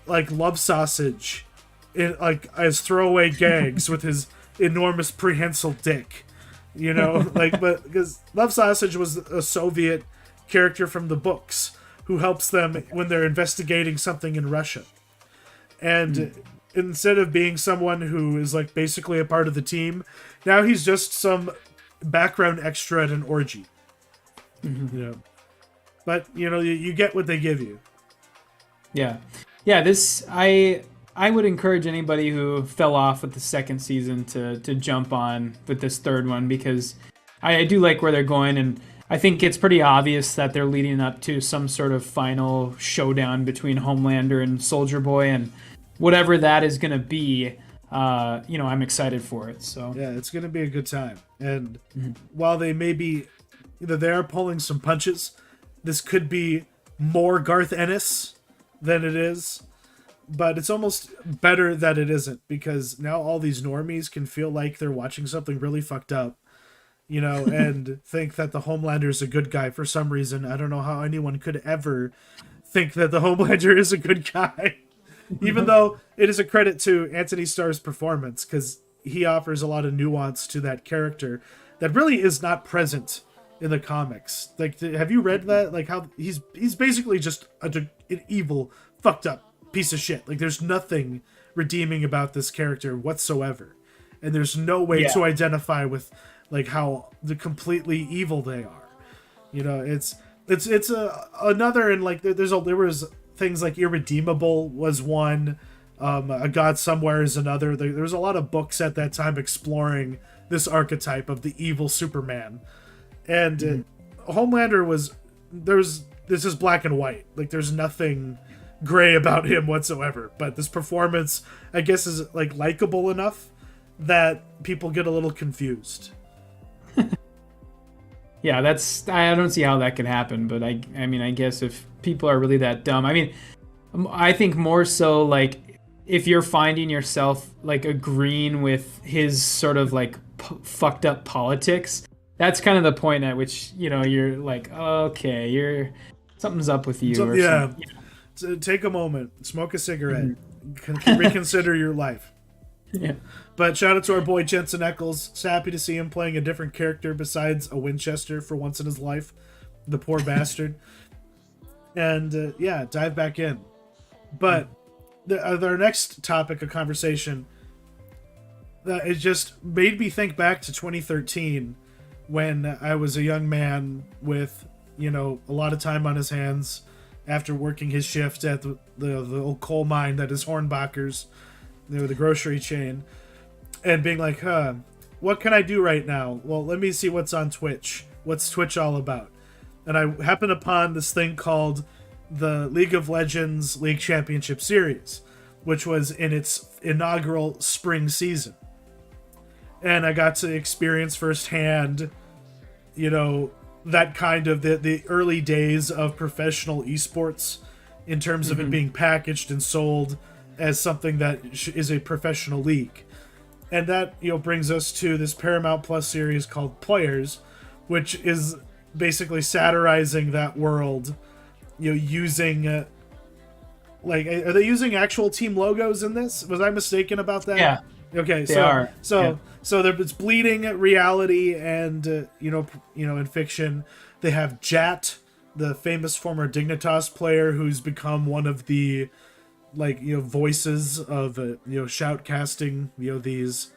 Love Sausage in as throwaway gags with his enormous prehensile dick, but because Love Sausage was a Soviet character from the books who helps them when they're investigating something in Russia. And instead of being someone who is basically a part of the team, now he's just some background extra at an orgy. But you get what they give you. Yeah. This I would encourage anybody who fell off with the second season to jump on with this third one, because I do like where they're going, and I think it's pretty obvious that they're leading up to some sort of final showdown between Homelander and Soldier Boy, and whatever that is going to be, I'm excited for it. So yeah, it's going to be a good time. And while they may be, they are pulling some punches, this could be more Garth Ennis than it is. But it's almost better that it isn't, because now all these normies can feel like they're watching something really fucked up, and think that the Homelander is a good guy for some reason. I don't know how anyone could ever think that the Homelander is a good guy, even though it is a credit to Anthony Starr's performance, because he offers a lot of nuance to that character that really is not present in the comics. Have you read that? How he's basically just an evil, fucked up piece of shit. There's nothing redeeming about this character whatsoever, and there's no way to identify with how the completely evil they are. It's another, and there was things like Irredeemable was one, A God Somewhere is another. There was a lot of books at that time exploring this archetype of the evil Superman, and Homelander was this is black and white. There's nothing gray about him whatsoever, but this performance, I guess, is likable enough that people get a little confused. Yeah, I don't see how that could happen, but I mean, I guess if people are really that dumb, I mean, I think more so like if you're finding yourself like agreeing with his sort of like fucked up politics, that's kind of the point at which, you know, you're like, okay, something's up with you. So, yeah. So take a moment, smoke a cigarette, reconsider your life. Yeah. But shout out to our boy Jensen Ackles. It's happy to see him playing a different character besides a Winchester for once in his life. The poor bastard. And yeah, dive back in. But our next topic of conversation, it just made me think back to 2013 when I was a young man with, you know, a lot of time on his hands after working his shift at the old coal mine that is Hornbacher's, you know, the grocery chain, and being like, what can I do right now? Well, let me see what's on Twitch. What's Twitch all about? And I happened upon this thing called the League of Legends League Championship Series, which was in its inaugural spring season. And I got to experience firsthand, you know, that kind of the early days of professional esports in terms of it being packaged and sold as something that is a professional league. And that, you know, brings us to this Paramount Plus series called Players, which is basically satirizing that world, you know, using like, are they using actual team logos in this? Was I mistaken about that? Yeah. Okay, they are. So it's bleeding reality and you know, in fiction. They have Jat, the famous former Dignitas player who's become one of the, like, you know, voices of you know, shoutcasting, you know, these,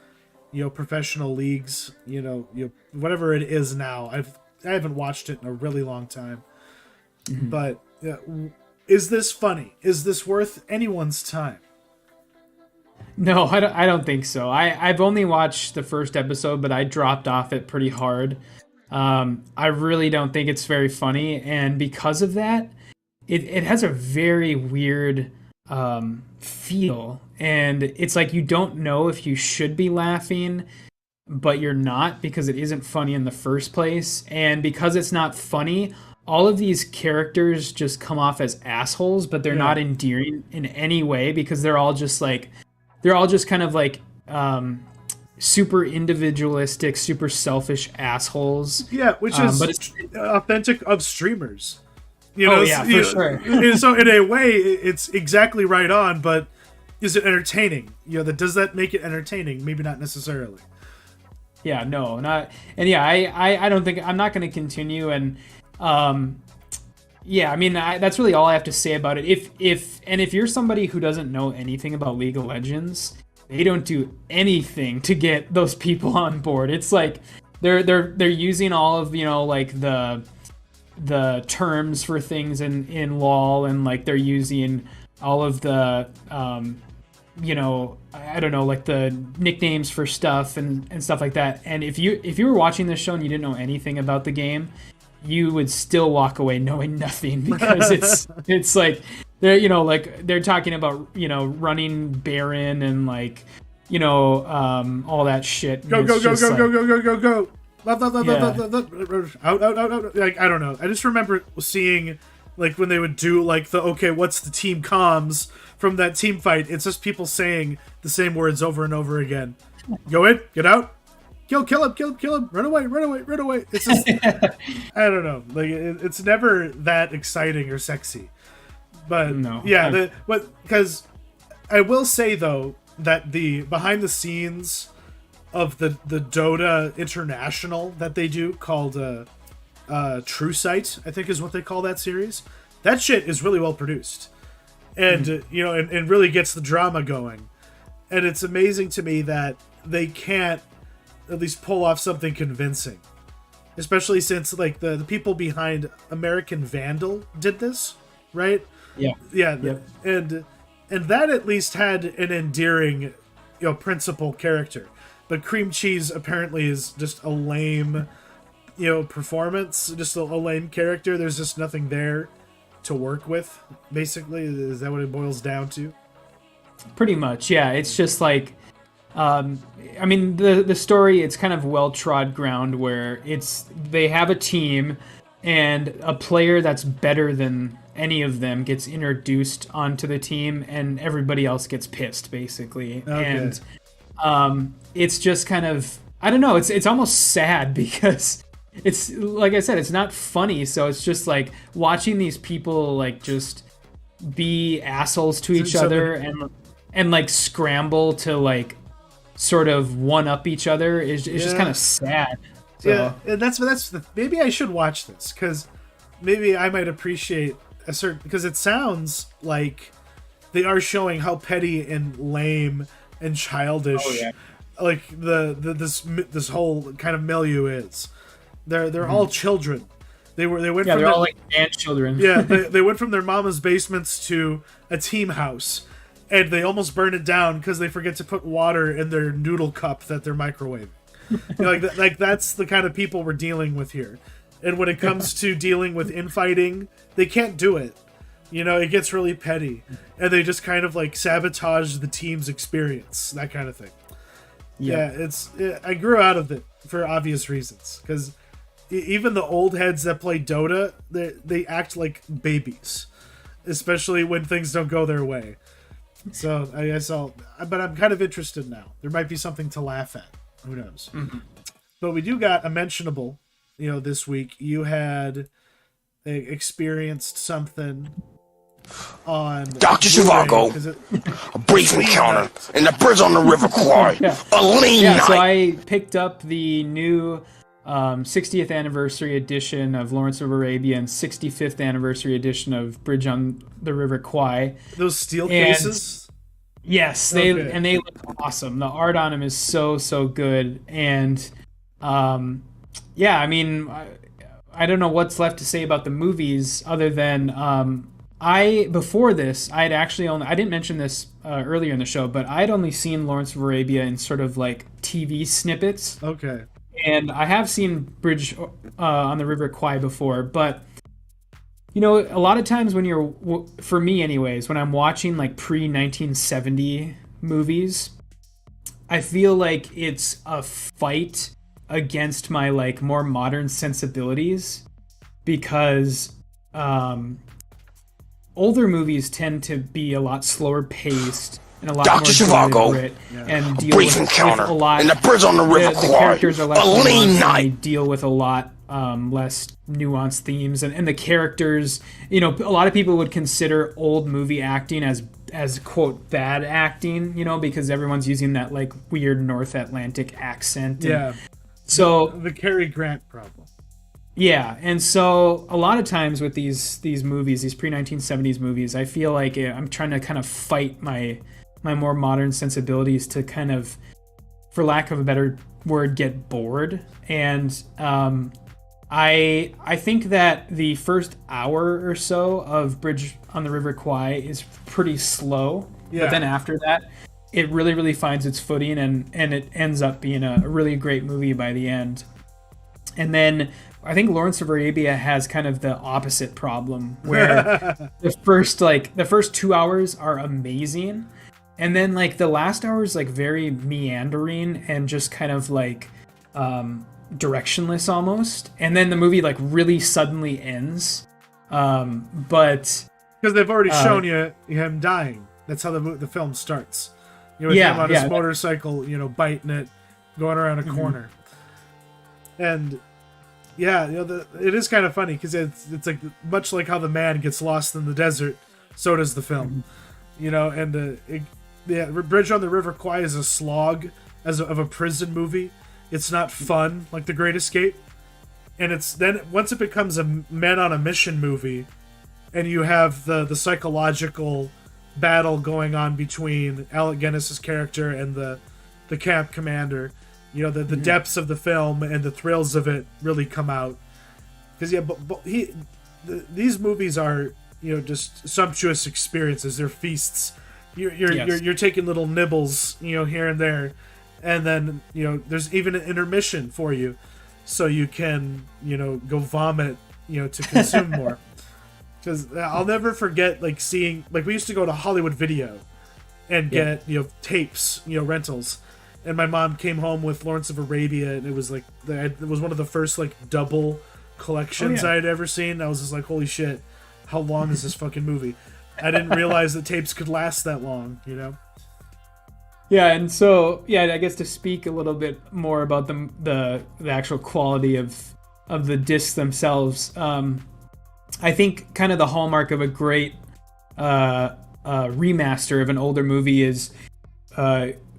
you know, professional leagues, you know, whatever it is now. I haven't watched it in a really long time. But is this funny? Is this worth anyone's time? No, I don't think so. I've only watched the first episode, but I dropped off it pretty hard. I really don't think it's very funny, and because of that, it has a very weird feel, and it's like you don't know if you should be laughing, but you're not because it isn't funny in the first place, and because it's not funny, all of these characters just come off as assholes, but they're not endearing in any way because they're all just kind of like super individualistic, super selfish assholes. Yeah, which is but it's authentic of streamers. You know, for sure. And so in a way, it's exactly right on. But is it entertaining? You know, does that make it entertaining? Maybe not necessarily. Yeah, no, not. And yeah, I don't think I'm not going to continue. And yeah, I mean, that's really all I have to say about it. If you're somebody who doesn't know anything about League of Legends, they don't do anything to get those people on board. It's like they're using all of, you know, like the terms for things in LoL, and like they're using all of the you know, I don't know, like the nicknames for stuff and stuff like that. And if you were watching this show and you didn't know anything about the game, you would still walk away knowing nothing because it's like they're talking about, you know, running Baron and like, you know, all that shit. Go. Out. Like, I don't know. I just remember seeing, like, when they would do like what's the team comms from that team fight. It's just people saying the same words over and over again. Go in, get out. Kill him, run away. It's just, I don't know. Like, it's never that exciting or sexy. But no, yeah, because I will say though that the behind the scenes of the Dota International that they do called True Sight, I think is what they call that series. That shit is really well produced, and you know, and really gets the drama going. And it's amazing to me that they can't at least pull off something convincing, especially since like the people behind American Vandal did this, right? Yeah. Yep. And that at least had an endearing, you know, principal character. But Cream Cheese apparently is just a lame, you know, performance, just a lame character. There's just nothing there to work with, basically. Is that what it boils down to? Pretty much, yeah. It's just like, I mean, the story, it's kind of well-trod ground where they have a team and a player that's better than any of them gets introduced onto the team and everybody else gets pissed, basically. Okay. And it's just kind of, I don't know, it's almost sad because it's, like I said, it's not funny, so it's just like watching these people like just be assholes to each other and like scramble to like sort of one up each other is just kind of sad. So. Yeah, and that's maybe I should watch this because maybe I might appreciate a certain, because it sounds like they are showing how petty and lame and childish like this whole kind of milieu is. They're all children. They went from they're all like ant children. Yeah, they went from their mama's basements to a team house, and they almost burn it down because they forget to put water in their noodle cup that they're microwaving. Like that's the kind of people we're dealing with here. And when it comes to dealing with infighting, they can't do it. It gets really petty, and they just kind of like sabotage the team's experience, that kind of thing. Yeah, I grew out of it for obvious reasons because even the old heads that play Dota, they act like babies, especially when things don't go their way. So I guess but I'm kind of interested now. There might be something to laugh at. Who knows? Mm-hmm. But we do got a mentionable, this week. You had experienced something on Dr. Zhivago, a brief encounter in the bridge on the River Kwai. A lean night. So I picked up the new 60th anniversary edition of Lawrence of Arabia and 65th anniversary edition of Bridge on the River Kwai. Those steel cases? Yes, they look awesome. The art on them is so good, and I mean, I don't know what's left to say about the movies other than before this I didn't mention this earlier in the show, but I'd only seen Lawrence of Arabia in sort of like TV snippets. Okay. And I have seen Bridge on the River Kwai before, but a lot of times for me anyways, when I'm watching like pre-1970 movies, I feel like it's a fight against my like more modern sensibilities because older movies tend to be a lot slower paced and a lot Dr. more Zhivago, and deal brief with encounter a lot. in the bridge on the River Kwai. The characters are less a lean nuanced, night. and they deal with a lot less nuanced themes, and the characters. A lot of people would consider old movie acting as quote bad acting, because everyone's using that like weird North Atlantic accent. So the Cary Grant problem. Yeah, and so a lot of times with these movies, these pre-1970s movies, I feel like I'm trying to kind of fight my more modern sensibilities to kind of, for lack of a better word, get bored. And I think that the first hour or so of Bridge on the River Kwai is pretty slow. Yeah. But then after that, it really, really finds its footing, and it ends up being a really great movie by the end. And then I think Lawrence of Arabia has kind of the opposite problem, where the first 2 hours are amazing, and then like the last hour is like very meandering and just kind of like directionless almost, and then the movie like really suddenly ends. But because they've already shown you him dying, that's how the film starts. With him on his motorcycle, biting it, going around a corner. And it is kind of funny because it's like much like how the man gets lost in the desert, so does the film. And Bridge on the River Kwai is a slog of a prison movie. It's not fun like The Great Escape, and it's then once it becomes a men on a mission movie, and you have the psychological battle going on between Alec Guinness's character and the camp commander. The depths of the film and the thrills of it really come out. Because these movies are just sumptuous experiences. They're feasts. You're taking little nibbles here and there, and then there's even an intermission for you, so you can go vomit to consume more. Because I'll never forget seeing we used to go to Hollywood Video and get tapes rentals. and my mom came home with Lawrence of Arabia, and it was like it was one of the first like double collections I had ever seen. I was just like, holy shit, how long is this fucking movie? I didn't realize that tapes could last that long, you know? Yeah, and so I guess to speak a little bit more about the actual quality of the discs themselves, I think kind of the hallmark of a great remaster of an older movie is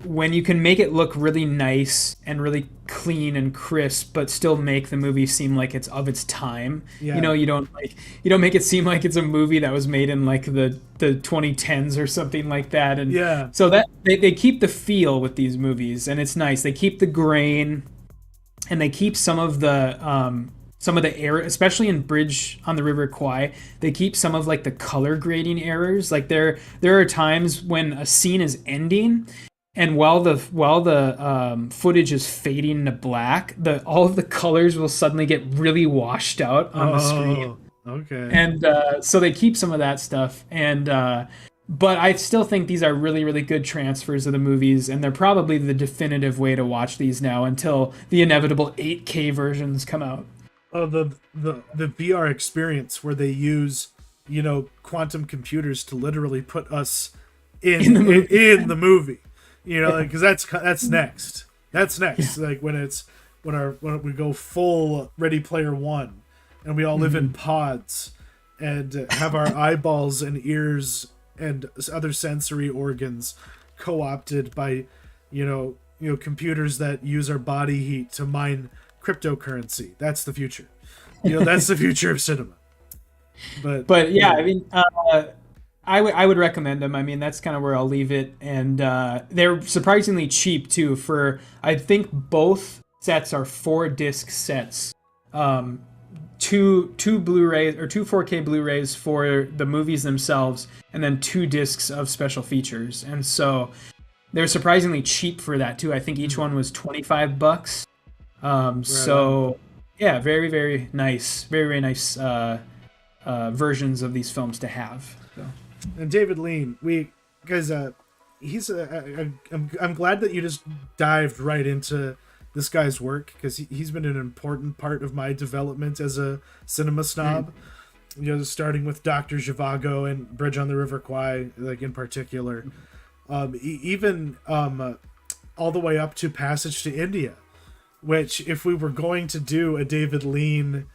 when you can make it look really nice and really clean and crisp, but still make the movie seem like it's of its time. Yeah. You know, you don't make it seem like it's a movie that was made in like the 2010s or something like that. And so that they keep the feel with these movies, and it's nice. They keep the grain, and they keep some of the error, especially in Bridge on the River Kwai. They keep some of like the color grading errors. Like there are times when a scene is ending, and while the footage is fading to black, all of the colors will suddenly get really washed out on the screen. Okay. And so they keep some of that stuff. And but I still think these are really, really good transfers of the movies, and they're probably the definitive way to watch these now until the inevitable 8K versions come out. Oh, the VR experience where they use, you know, quantum computers to literally put us in the movie. You know, because that's next. That's next. Like when we go full Ready Player One, and we all live in pods, and have our eyeballs and ears and other sensory organs co-opted by, you know, computers that use our body heat to mine cryptocurrency. That's the future. You know, that's the future of cinema. But yeah, I mean, I would recommend them. I mean, that's kind of where I'll leave it. And they're surprisingly cheap too. I think both sets are 4-disc sets. Two Blu-rays or 2 4K Blu-rays for the movies themselves, and then 2 discs of special features. And so they're surprisingly cheap for that too. I think each one was $25. So yeah, very, very nice, very, very nice versions of these films to have. So. And David Lean, he's I'm glad that you just dived right into this guy's work, because he's been an important part of my development as a cinema snob. You know, starting with Dr. Zhivago and Bridge on the River Kwai, like in particular, even all the way up to Passage to India, which if we were going to do a David Lean,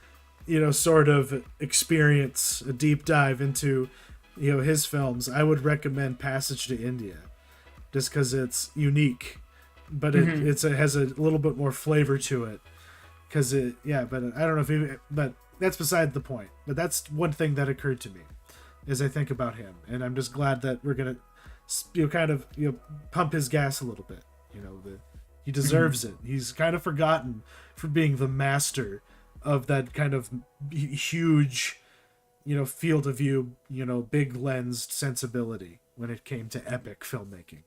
you know, sort of experience, a deep dive into, you know, his films, I would recommend Passage to India, just because it's unique. But it has a little bit more flavor to it, because but I don't know but that's beside the point. But that's one thing that occurred to me as I think about him, and I'm just glad that we're gonna, you know, kind of, you know, pump his gas a little bit. You know, he deserves it. He's kind of forgotten for being the master of that kind of huge, you know, field of view, you know, big lensed sensibility when it came to epic filmmaking.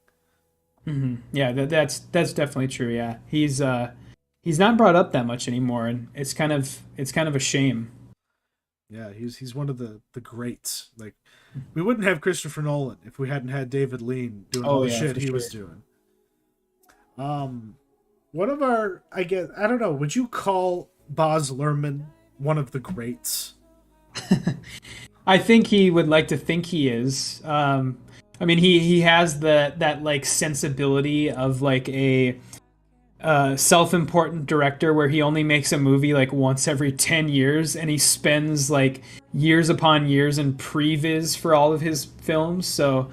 Mm-hmm. Yeah, that's definitely true. Yeah, he's not brought up that much anymore, and it's kind of a shame. Yeah, he's one of the greats. Like, we wouldn't have Christopher Nolan if we hadn't had David Lean doing all the shit he was doing. One of our, I don't know, would you call Baz Luhrmann one of the greats? I think he would like to think he is. I mean, he has that like sensibility of like a self-important director, where he only makes a movie like once every 10 years, and he spends like years upon years in previs for all of his films. So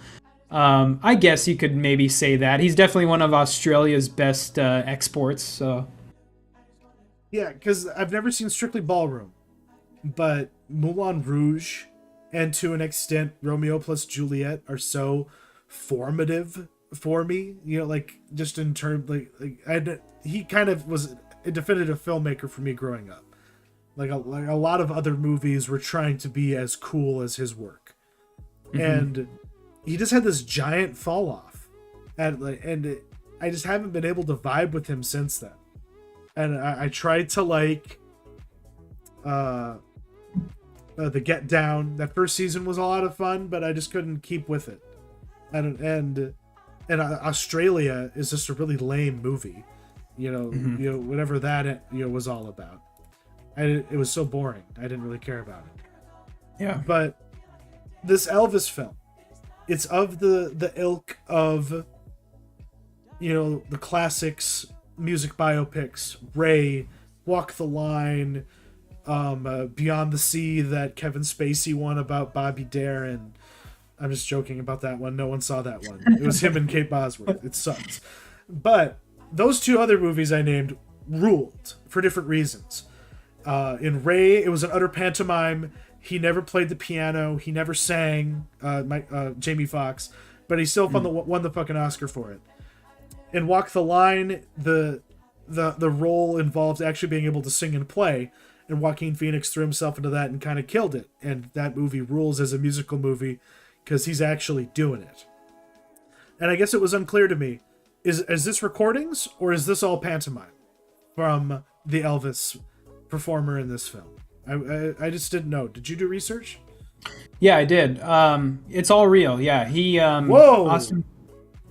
I guess you could maybe say that he's definitely one of Australia's best exports. So yeah, because I've never seen Strictly Ballroom, but Moulin Rouge and to an extent Romeo plus Juliet are so formative for me, you know, like just in terms he kind of was a definitive filmmaker for me growing up. Like a lot of other movies were trying to be as cool as his work, and he just had this giant fall off, and I just haven't been able to vibe with him since then. And I tried to like the Get Down. That first season was a lot of fun, but I just couldn't keep with it. And and Australia is just a really lame movie. Whatever that was all about. It was so boring. I didn't really care about it. Yeah. But this Elvis film, it's of the ilk of, the classics, music biopics, Ray, Walk the Line, Beyond the Sea that Kevin Spacey won about Bobby Darin. I'm just joking about that one. No one saw that one. It was him and Kate Bosworth. It sucked. But those two other movies I named ruled for different reasons. In Ray, it was an utter pantomime. He never played the piano. He never sang, Jamie Foxx, but he still won the fucking Oscar for it. In Walk the Line, the role involved actually being able to sing and play, and Joaquin Phoenix threw himself into that and kind of killed it. And that movie rules as a musical movie because he's actually doing it. And I guess it was unclear to me, is this recordings or is this all pantomime from the Elvis performer in this film? I just didn't know. Did you do research? Yeah, I did. It's all real. Yeah, he. Whoa!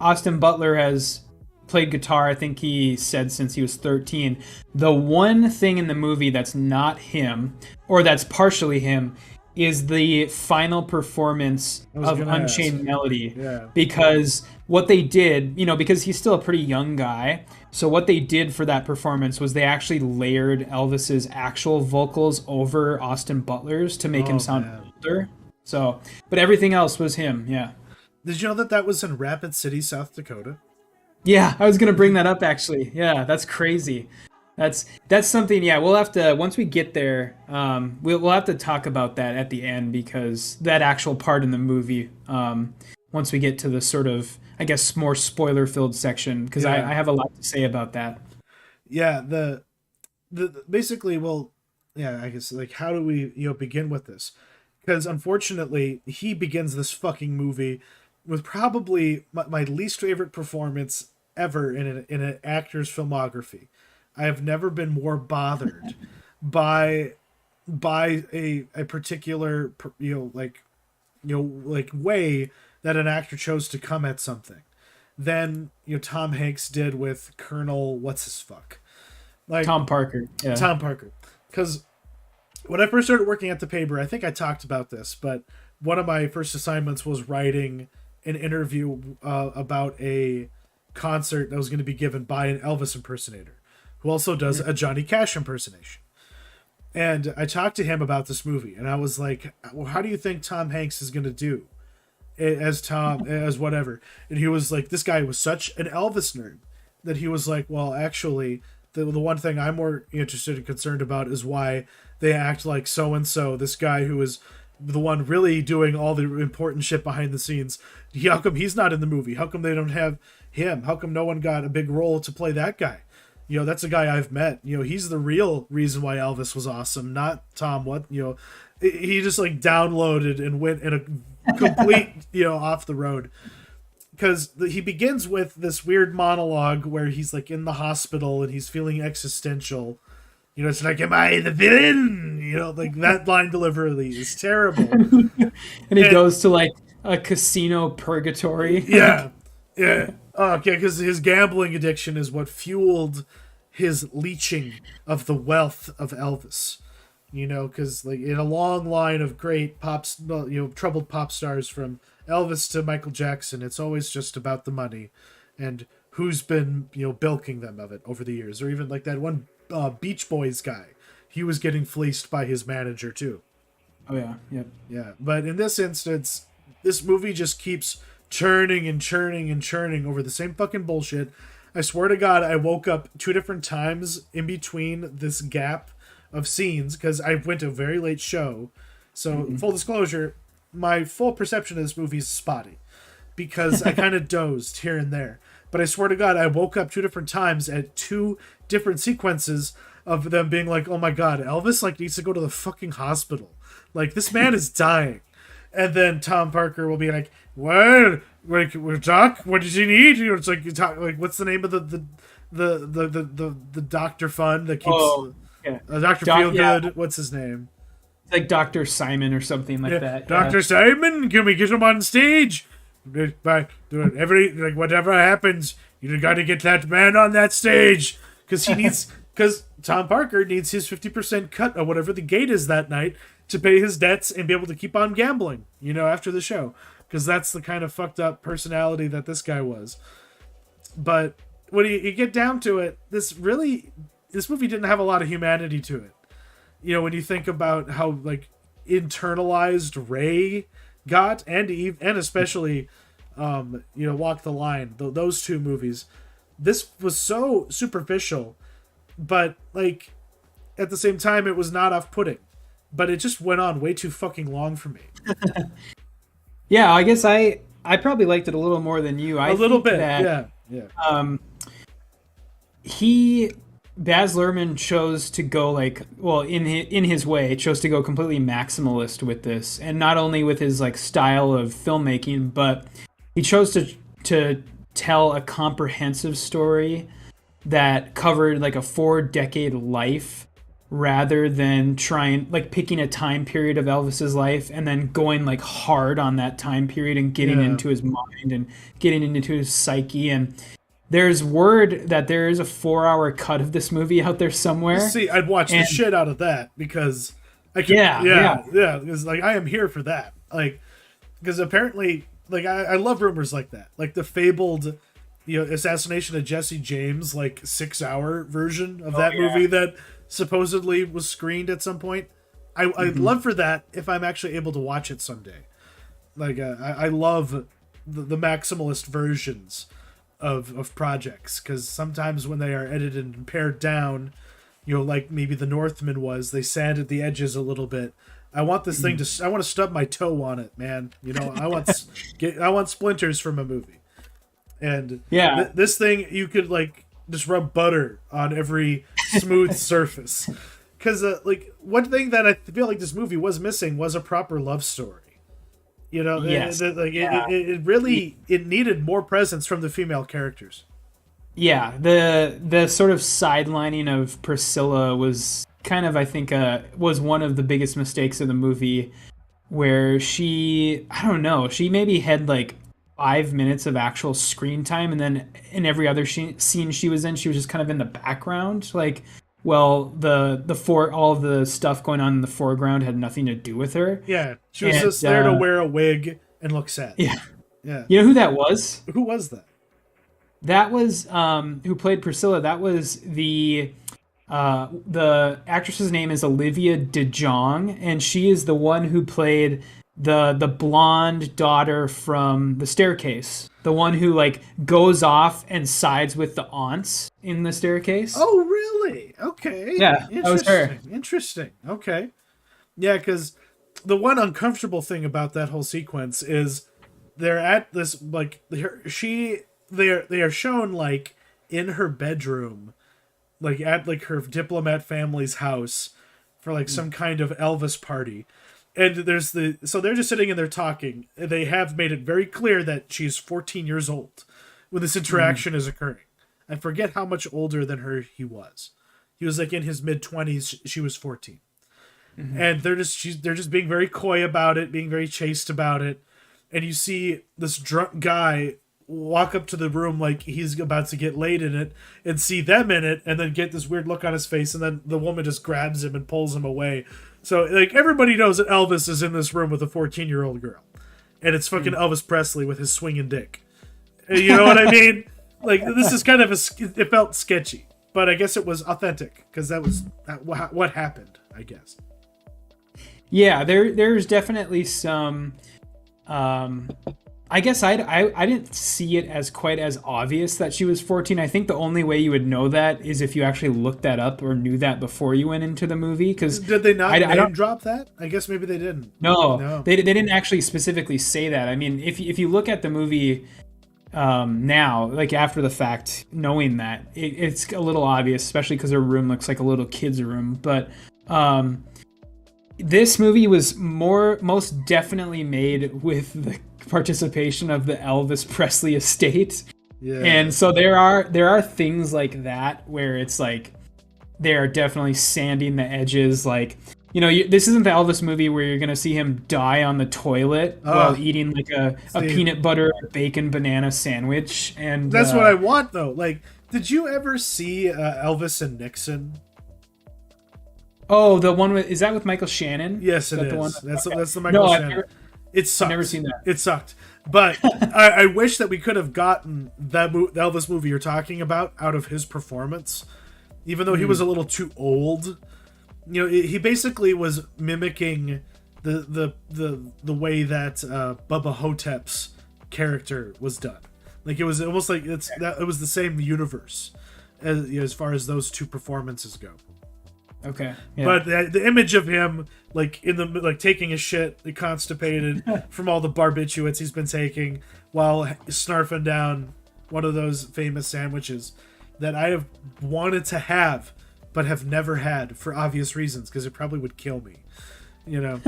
Austin Butler has played guitar, I think he said, since he was 13. The one thing in the movie that's not him, or that's partially him, is the final performance of Unchained Melody. Yeah. Because what they did, because he's still a pretty young guy, so what they did for that performance was they actually layered Elvis's actual vocals over Austin Butler's to make him sound older. So, but everything else was him, yeah. Did you know that was in Rapid City, South Dakota? Yeah, I was going to bring that up, actually. Yeah, that's crazy. That's something, yeah, we'll have to, once we get there, we'll have to talk about that at the end, because that actual part in the movie, once we get to the sort of, I guess, more spoiler-filled section, because I have a lot to say about that. Yeah, the basically, well, yeah, I guess, like, how do we, begin with this? Because, unfortunately, he begins this fucking movie with probably my least favorite performance ever in an actor's filmography. I have never been more bothered by a particular way that an actor chose to come at something than Tom Hanks did with Colonel Tom Parker. Yeah. Tom Parker. Because when I first started working at the paper, I think I talked about this, but one of my first assignments was writing an interview about a concert that was going to be given by an Elvis impersonator who also does a Johnny Cash impersonation. And I talked to him about this movie, and I was like, well, how do you think Tom Hanks is going to do as whatever? And he was like, this guy was such an Elvis nerd that he was like, well, actually, the one thing I'm more interested and concerned about is why they act like so-and-so, this guy who is the one really doing all the important shit behind the scenes. How come he's not in the movie? How come they don't have him? How come no one got a big role to play that guy? That's a guy I've met. He's the real reason why Elvis was awesome, not Tom. He just like downloaded and went in a complete, off the road. Because he begins with this weird monologue where he's like in the hospital and he's feeling existential. It's like, am I the villain? Like that line delivery is terrible. and he goes to like a casino purgatory. Yeah. Yeah. Okay, because his gambling addiction is what fueled his leeching of the wealth of Elvis. Because like in a long line of great troubled pop stars from Elvis to Michael Jackson, it's always just about the money and who's been bilking them of it over the years. Or even like that one Beach Boys guy, he was getting fleeced by his manager too. Oh yeah, yep. Yeah, but in this instance, this movie just keeps churning and churning and churning over the same fucking bullshit. I swear to God, I woke up 2 different times in between this gap of scenes because I went to a very late show. So, full disclosure, my full perception of this movie is spotty because I kind of dozed here and there. But I swear to God, I woke up 2 different times at 2 different sequences of them being like, oh my God, Elvis like needs to go to the fucking hospital. Like, this man is dying. And then Tom Parker will be like, "What? Like, Doc? What does he need?" It's like, you talk, like, what's the name of the doctor fund that keeps Dr. Feelgood? Yeah. What's his name? It's like Dr. Simon or something like that. Dr. Simon, can we get him on stage? But whatever happens, you got to get that man on that stage because Tom Parker needs his 50% cut of whatever the gate is that night to pay his debts and be able to keep on gambling, after the show, because that's the kind of fucked up personality that this guy was. But when you get down to it, this movie didn't have a lot of humanity to it. When you think about how internalized Rey got, and Eve, and especially Walk the Line, those two movies, this was so superficial, but at the same time it was not off-putting, but it just went on way too fucking long for me. Yeah, I guess I probably liked it a little more than you. A little bit, yeah. Baz Luhrmann chose to go in his way, chose to go completely maximalist with this, and not only with his style of filmmaking, but he chose to tell a comprehensive story that covered a 4-decade life, rather than picking a time period of Elvis's life and then going hard on that time period and getting into his mind and getting into his psyche. And there's word that there is a 4-hour cut of this movie out there somewhere. See, I'd watch the shit out of that, because I can. Yeah. Because I am here for that. Because apparently, I love rumors like that, the fabled, assassination of Jesse James, 6-hour version of that movie that supposedly was screened at some point. I'd love for that if I'm actually able to watch it someday. I love the maximalist versions of projects, because sometimes when they are edited and pared down, maybe The Northman was, they sanded the edges a little bit. I want this thing I want to stub my toe on it, man. I want splinters from a movie. And this thing, you could just rub butter on every smooth surface. Because one thing that I feel this movie was missing was a proper love story. Yes. It really needed more presence from the female characters. Yeah, the sort of sidelining of Priscilla was kind of, I think, was one of the biggest mistakes of the movie, where she maybe had 5 minutes of actual screen time, and then in every other scene she was just kind of in the background. All of the stuff going on in the foreground had nothing to do with her. Yeah, she was just there to wear a wig and look sad. Yeah. Yeah. You know who that was? Who was that? That was who played Priscilla. That was the actress's name is Olivia de Jong, and she is the one who played the blonde daughter from The Staircase, the one who goes off and sides with the aunts in The Staircase. Oh, really? Okay. Yeah, that was her. Interesting. Okay. Yeah, because the one uncomfortable thing about that whole sequence is they're at this they are shown in her bedroom, at her diplomat family's house for some kind of Elvis party. And so they're just sitting and they're talking. They have made it very clear that she's 14 years old when this interaction is occurring. I forget how much older than her he was. He was in his mid-20s. She was 14. And they're just being very coy about it, being very chaste about it. And you see this drunk guy walk up to the room he's about to get laid in it, and see them in it, and then get this weird look on his face, and then the woman just grabs him and pulls him away. So everybody knows that Elvis is in this room with a 14-year-old girl, and it's fucking Elvis Presley with his swinging dick. You know what I mean? This is kind of it felt sketchy, but I guess it was authentic, because that was what happened, I guess. Yeah, there's definitely some. I guess I didn't see it as quite as obvious that she was 14. I think the only way you would know that is if you actually looked that up or knew that before you went into the movie. Because did they not name drop that? I guess maybe they didn't. No. They didn't actually specifically say that. I mean, if you look at the movie now, after the fact, knowing that, it's a little obvious, especially because her room looks like a little kid's room. But this movie was most definitely made with the participation of the Elvis Presley estate. Yeah. And so there are things like that where it's they are definitely sanding the edges. You know, this isn't the Elvis movie where you're gonna see him die on the toilet while eating like a peanut butter bacon banana sandwich. And that's what I want, though. Like, did you ever see Elvis and Nixon? Oh, the one with, is that with Michael Shannon? Yes, it is. The one? That's the Michael Shannon. It sucked. I've never seen that. It sucked. But I wish that we could have gotten the Elvis movie you're talking about out of his performance, even though he was a little too old. You know, he basically was mimicking the way that Bubba Hotep's character was done. Like, it was almost like it was the same universe as far as those two performances go. Okay. Yeah. But the image of him, like, in the taking a shit, constipated from all the barbiturates he's been taking while snarfing down one of those famous sandwiches that I have wanted to have but have never had for obvious reasons, because it probably would kill me, you know.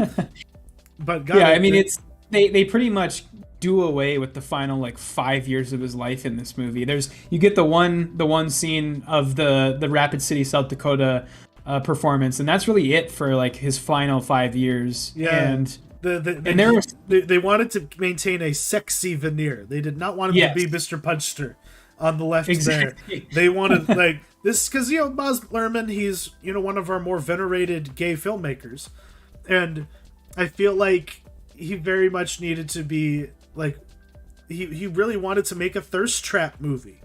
But God, yeah, I mean, it's they pretty much do away with the final like 5 years of his life in this movie. You get the one scene of the Rapid City, South Dakota performance, and that's really it for like his final 5 years. Yeah, and they wanted to maintain a sexy veneer. They did not want him to be Mr. Punchster on the left. Exactly. There they wanted like this, because, you know, Baz Luhrmann, he's, you know, one of our more venerated gay filmmakers, and I feel like he very much needed to be like, he really wanted to make a thirst trap movie,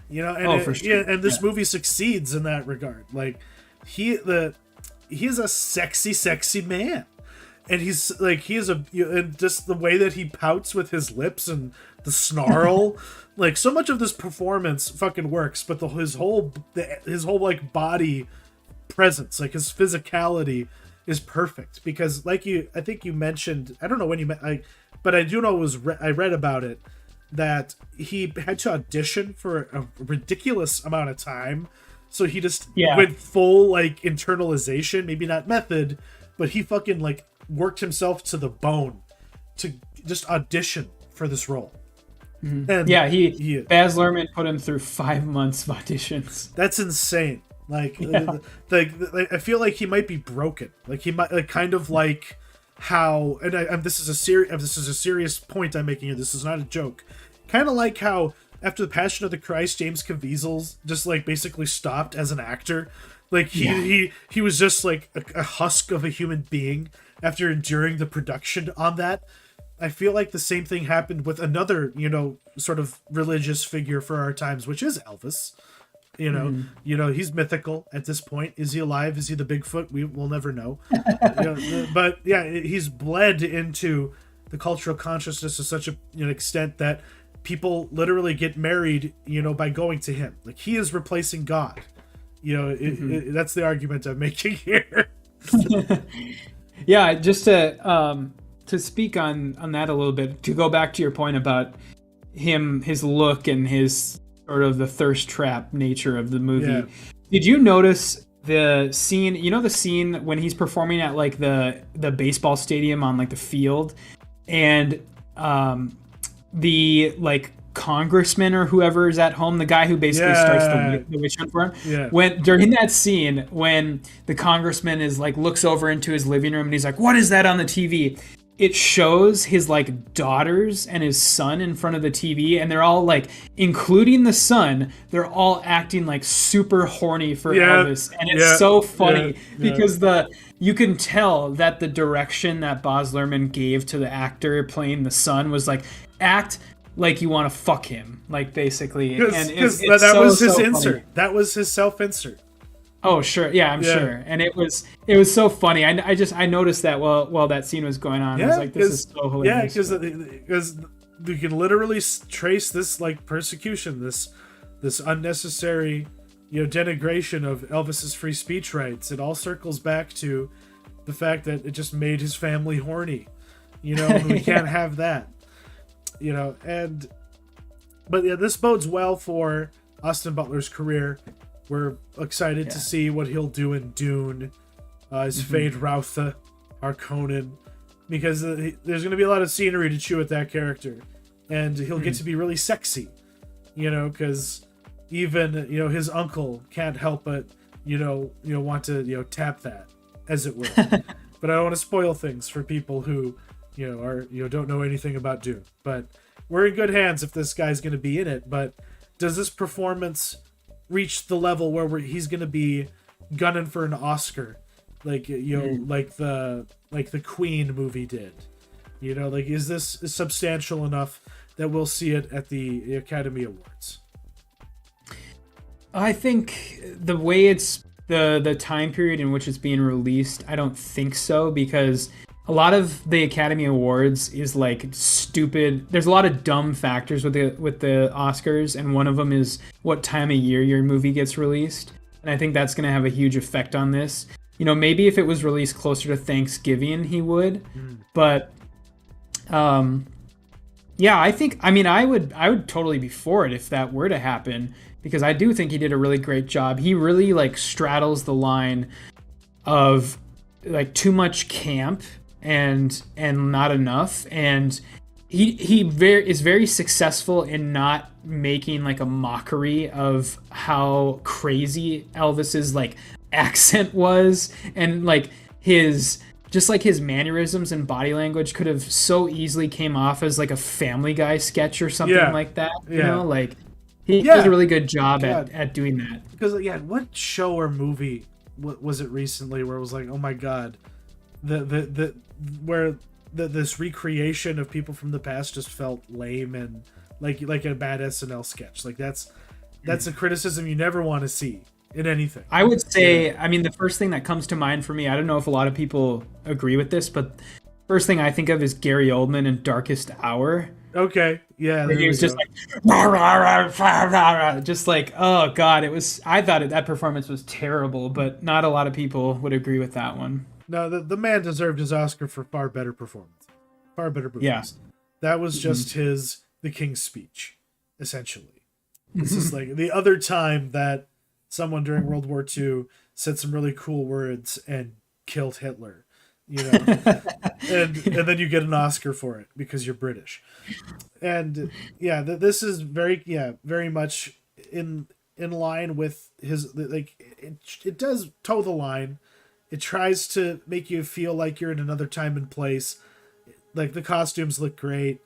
you know, and for sure. and this movie succeeds in that regard. Like, he's a sexy man, and he's like, and just the way that he pouts with his lips and the snarl, like, so much of this performance fucking works, but his whole like body presence, like his physicality, is perfect, because like I think you mentioned, I don't know when you met, but I do know I read about it, that he had to audition for a ridiculous amount of time. So he just went full like internalization, maybe not method, but he fucking like worked himself to the bone to just audition for this role. Mm-hmm. And Baz Luhrmann put him through 5 months of auditions. That's insane. Like, I feel like he might be broken. Like, he might, like, kind of like how, and this is a serious point I'm making here. This is not a joke. Kind of like how after the Passion of the Christ, James Caviezel just like basically stopped as an actor. Like, he was just like a husk of a human being after enduring the production on that. I feel like the same thing happened with another, you know, sort of religious figure for our times, which is Elvis. You know, he's mythical at this point. Is he alive? Is he the Bigfoot? We'll never know. But yeah, he's bled into the cultural consciousness to such an extent that people literally get married, you know, by going to him. Like, he is replacing God. You know, that's the argument I'm making here. Yeah, just to speak on that a little bit, to go back to your point about his look and his sort of the thirst trap nature of the movie. Yeah. Did you notice the scene, you know, the scene when he's performing at like the baseball stadium on like the field, and the like congressman or whoever is at home, the guy who basically starts the witch hunt for him, when during that scene when the congressman is like looks over into his living room and he's like, what is that on the TV? It shows his like daughters and his son in front of the TV, and they're all like, including the son, they're all acting like super horny for Elvis, and it's so funny because you can tell that the direction that Baz Luhrmann gave to the actor playing the son was like, act like you want to fuck him, like, basically. And that was his insert. Funny. That was his self-insert. Oh, sure. Yeah, I'm sure. And it was so funny. I noticed that while that scene was going on. I was like, this is so hilarious. Yeah, because you can literally trace this like persecution, this unnecessary, you know, denigration of Elvis's free speech rights. It all circles back to the fact that it just made his family horny. You know, we can't have that. You know, but yeah, this bodes well for Austin Butler's career. We're excited to see what he'll do in Dune, as Fade Routha, Harkonnen, because there's going to be a lot of scenery to chew with that character, and he'll get to be really sexy, you know, because even, you know, his uncle can't help but, you know, want to, you know, tap that, as it were. But I don't want to spoil things for people who, don't know anything about Dune. But we're in good hands if this guy's going to be in it. But does this performance reach the level where he's going to be gunning for an Oscar, like like the Queen movie did? Is this substantial enough that we'll see it at the Academy Awards? I think the way it's the time period in which it's being released, I don't think so, because a lot of the Academy Awards is like stupid. There's a lot of dumb factors with the Oscars, and one of them is what time of year your movie gets released. And I think that's going to have a huge effect on this. Maybe if it was released closer to Thanksgiving, he would. But yeah, I would totally be for it if that were to happen, because I do think he did a really great job. He really like straddles the line of like too much camp and not enough, and he is very successful in not making like a mockery of how crazy Elvis's like accent was, and like his mannerisms and body language could have so easily came off as like a Family Guy sketch or something like that. Like he does a really good job at doing that. Because what show or movie was it recently where it was like, oh my god, this recreation of people from the past just felt lame and like a bad SNL sketch. Like that's a criticism you never want to see in anything. I would say, the first thing that comes to mind for me, I don't know if a lot of people agree with this, but first thing I think of is Gary Oldman in Darkest Hour. Okay, yeah. He was just like, just like, oh god, I thought that performance was terrible, but not a lot of people would agree with that one. No, the man deserved his Oscar for far better performance. Far better performance. Yeah. That was just the King's Speech, essentially. This is like the other time that someone during World War II said some really cool words and killed Hitler, and then you get an Oscar for it because you're British. And this is very much in line with his, like, it does toe the line. It tries to make you feel like you're in another time and place. Like the costumes look great.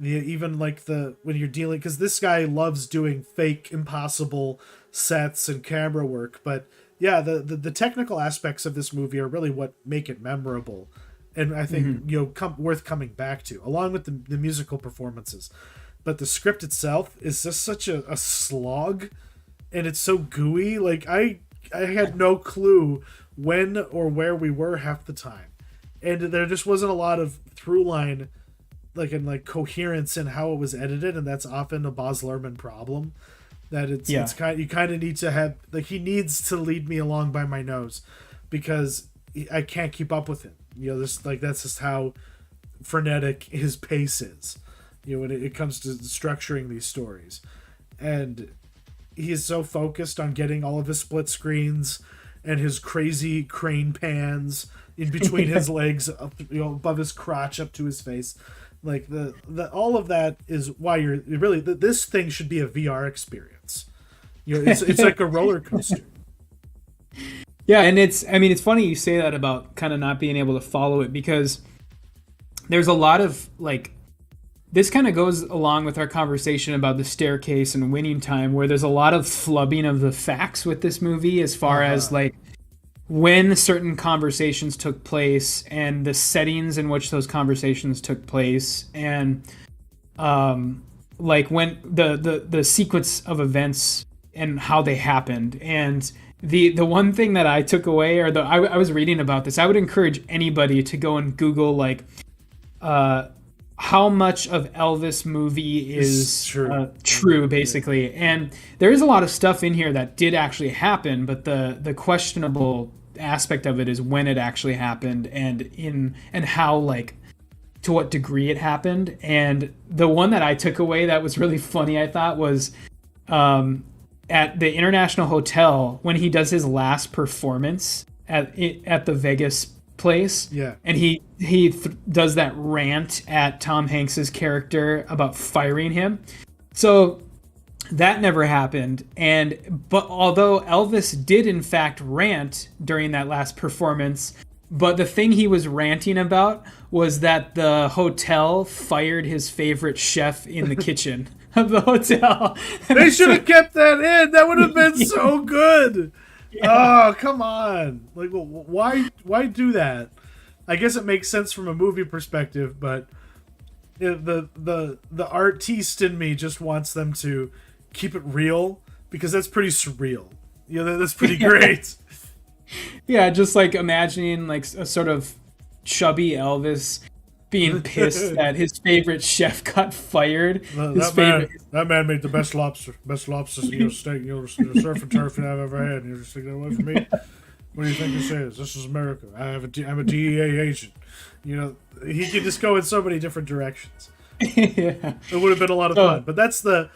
Even like when you're dealing, because this guy loves doing fake, impossible sets and camera work. But the technical aspects of this movie are really what make it memorable, and I think worth coming back to, along with the musical performances. But the script itself is just such a slog, and it's so gooey. Like I had no clue when or where we were half the time, and there just wasn't a lot of through line, like coherence in how it was edited, and that's often a Baz Luhrmann problem. That it's you kind of need to have, like, he needs to lead me along by my nose, because I can't keep up with him. That's just how frenetic his pace is. When it comes to structuring these stories, and he is so focused on getting all of his split screens and his crazy crane pans in between his legs, up, above his crotch, up to his face. Like the all of that is why you're really, this thing should be a VR experience. It's like a roller coaster. Yeah, and it's funny you say that about kind of not being able to follow it, because there's a lot of like, this kind of goes along with our conversation about The Staircase and Winning Time, where there's a lot of flubbing of the facts with this movie, as far as like when certain conversations took place and the settings in which those conversations took place, and like when the sequence of events and how they happened. And the one thing that I took away, or I was reading about this, I would encourage anybody to go and Google like how much of Elvis movie is true, basically. And there is a lot of stuff in here that did actually happen, but the questionable aspect of it is when it actually happened, and how, like, to what degree it happened. And the one that I took away that was really funny, I thought, was at the International Hotel when he does his last performance at the Vegas place, and he does that rant at Tom Hanks's character about firing him. So that never happened. But although Elvis did in fact rant during that last performance, But the thing he was ranting about was that the hotel fired his favorite chef in the kitchen of the hotel. They should have kept that in. That would have been so good. Yeah. Oh, come on. Like, why do that? I guess it makes sense from a movie perspective, but the artiste in me just wants them to keep it real, because that's pretty surreal. That's pretty great. Yeah, just like imagining like a sort of chubby Elvis being pissed that his favorite chef got fired. That man made the best lobster steak, surf and turf I've ever had. You're just taking it away from me. What do you think this is? This is America. I'm a DEA agent. He could just go in so many different directions. Yeah. It would have been a lot of fun. But that's the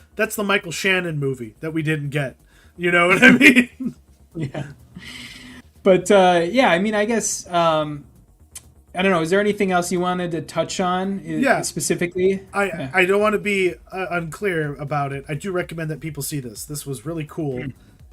Michael Shannon movie that we didn't get. You know what I mean? Yeah. But I mean, I guess I don't know. Is there anything else you wanted to touch on specifically? I don't want to be unclear about it. I do recommend that people see this. This was really cool.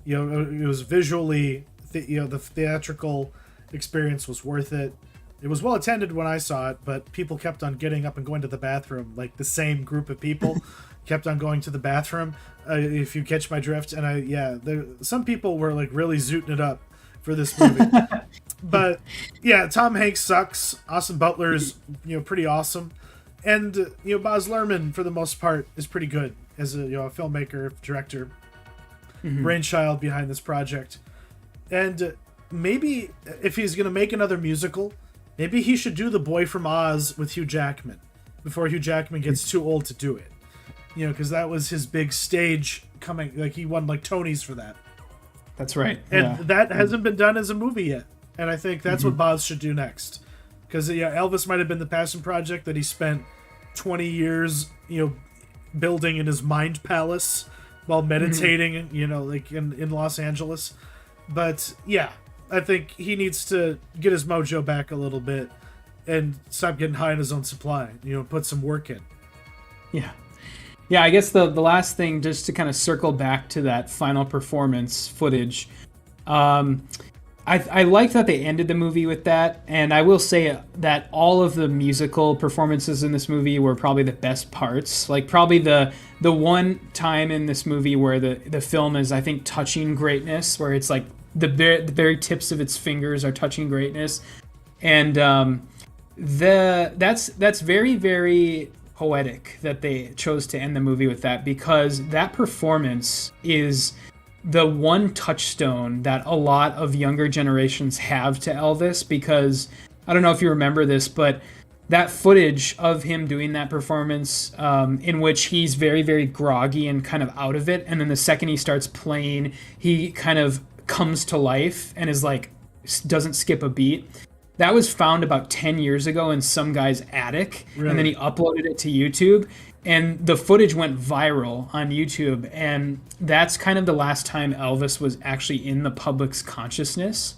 It was visually, the theatrical experience was worth it. It was well attended when I saw it, but people kept on getting up and going to the bathroom. Like the same group of people kept on going to the bathroom. If you catch my drift, and some people were like really zooting it up for this movie. But yeah, Tom Hanks sucks. Austin Butler is pretty awesome, and Baz Luhrmann for the most part is pretty good as a filmmaker, director, brainchild behind this project. And maybe if he's gonna make another musical, maybe he should do The Boy from Oz with Hugh Jackman before Hugh Jackman gets too old to do it. Because that was his big stage coming. Like he won like Tonys for that. That's right. And that hasn't been done as a movie yet. And I think that's what Baz should do next. Because Elvis might have been the passion project that he spent 20 years, building in his mind palace while meditating, like in Los Angeles. But yeah, I think he needs to get his mojo back a little bit and stop getting high in his own supply. Put some work in. Yeah. Yeah, I guess the last thing, just to kind of circle back to that final performance footage, I like that they ended the movie with that, and I will say that all of the musical performances in this movie were probably the best parts. Like probably the one time in this movie where the film is, I think, touching greatness, where it's like the very tips of its fingers are touching greatness, and that's very, very poetic that they chose to end the movie with that, because that performance is the one touchstone that a lot of younger generations have to Elvis. Because I don't know if you remember this, but that footage of him doing that performance, in which he's very, very groggy and kind of out of it, and then the second he starts playing, he kind of comes to life and is like, doesn't skip a beat. That was found about 10 years ago in some guy's attic, really? And then he uploaded it to YouTube, and the footage went viral on YouTube, and that's kind of the last time Elvis was actually in the public's consciousness.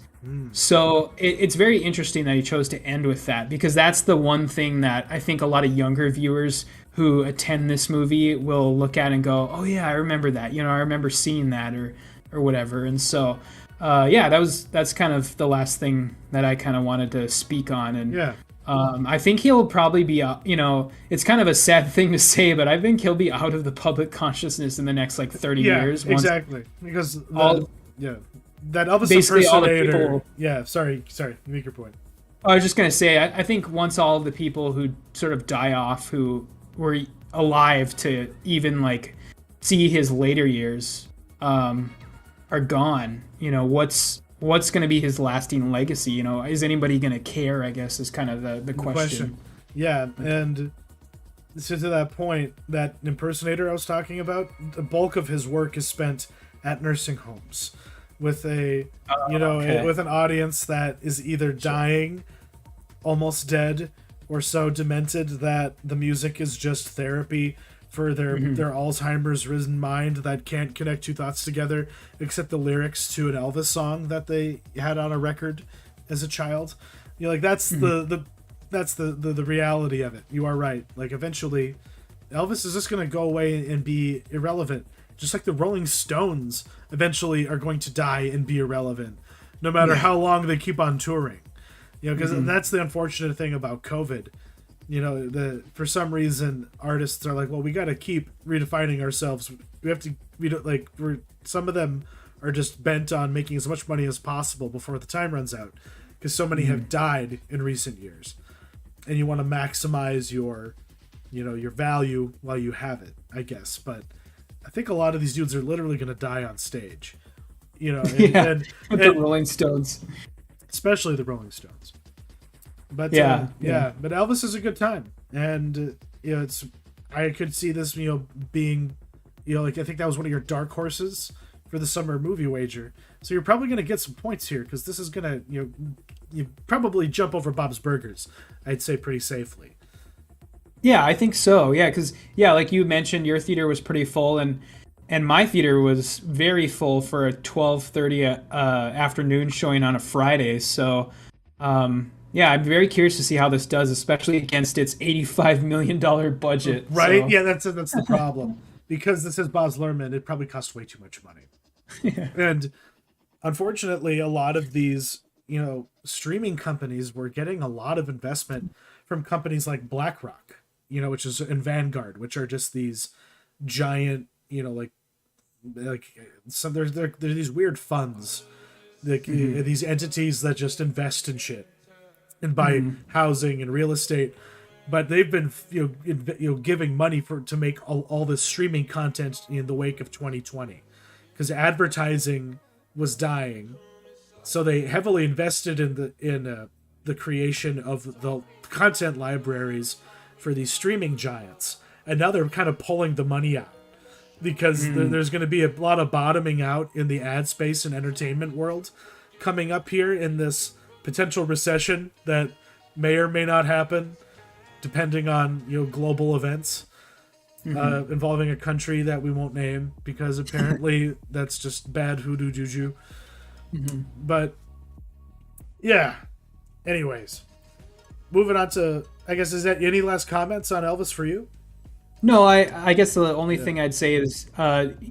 So it's very interesting that he chose to end with that, because that's the one thing that I think a lot of younger viewers who attend this movie will look at and go, oh yeah, I remember that. I remember seeing that or whatever. And so... that's kind of the last thing that I kind of wanted to speak on. And I think he'll probably be out, it's kind of a sad thing to say, but I think he'll be out of the public consciousness in the next like 30 years. Exactly. Because that Elvis impersonator. Sorry, make your point. I was just going to say, I think once all of the people who sort of die off, who were alive to even like see his later years, are gone, what's going to be his lasting legacy? Is anybody going to care, I guess, is kind of the question. Yeah, and so to that point, that impersonator I was talking about, the bulk of his work is spent at nursing homes with with an audience that is either dying, almost dead, or so demented that the music is just therapy for their Alzheimer's risen mind that can't connect two thoughts together except the lyrics to an Elvis song that they had on a record as a child. That's the reality of it. You are right. Like eventually Elvis is just going to go away and be irrelevant, just like the Rolling Stones eventually are going to die and be irrelevant, no matter how long they keep on touring. You know, because that's the unfortunate thing about COVID. You know, for some reason artists are like, well, we got to keep redefining ourselves. We have to, some of them are just bent on making as much money as possible before the time runs out, because so many have died in recent years, and you want to maximize your value while you have it, I guess. But I think a lot of these dudes are literally going to die on stage, you know, and the Rolling Stones, especially the Rolling Stones. But but Elvis is a good time, and you know, I could see this, you know, being, you know, like, I think that was one of your dark horses for the summer movie wager. So you're probably going to get some points here, because this is going to, you probably jump over Bob's Burgers, I'd say, pretty safely. Yeah, I think so. Yeah, because like you mentioned, your theater was pretty full, and my theater was very full for a 12:30 afternoon showing on a Friday. So. Yeah, I'm very curious to see how this does, especially against its $85 million budget. Right? So. Yeah, that's the problem. Because this is Baz Luhrmann, it probably costs way too much money. Yeah. And unfortunately, a lot of these, you know, streaming companies were getting a lot of investment from companies like BlackRock, you know, which is, and Vanguard, which are just these giant, you know, like some they're these weird funds, like these entities that just invest in shit and buy housing and real estate, but they've been giving money to make all this streaming content in the wake of 2020, because advertising was dying, so they heavily invested in the creation of the content libraries for these streaming giants, and now they're kind of pulling the money out, because there's going to be a lot of bottoming out in the ad space and entertainment world coming up here in this potential recession that may or may not happen, depending on, you know, global events involving a country that we won't name, because apparently that's just bad hoodoo juju. But yeah, anyways, moving on to, I guess, is that any last comments on Elvis for you? No, I guess the only thing I'd say is,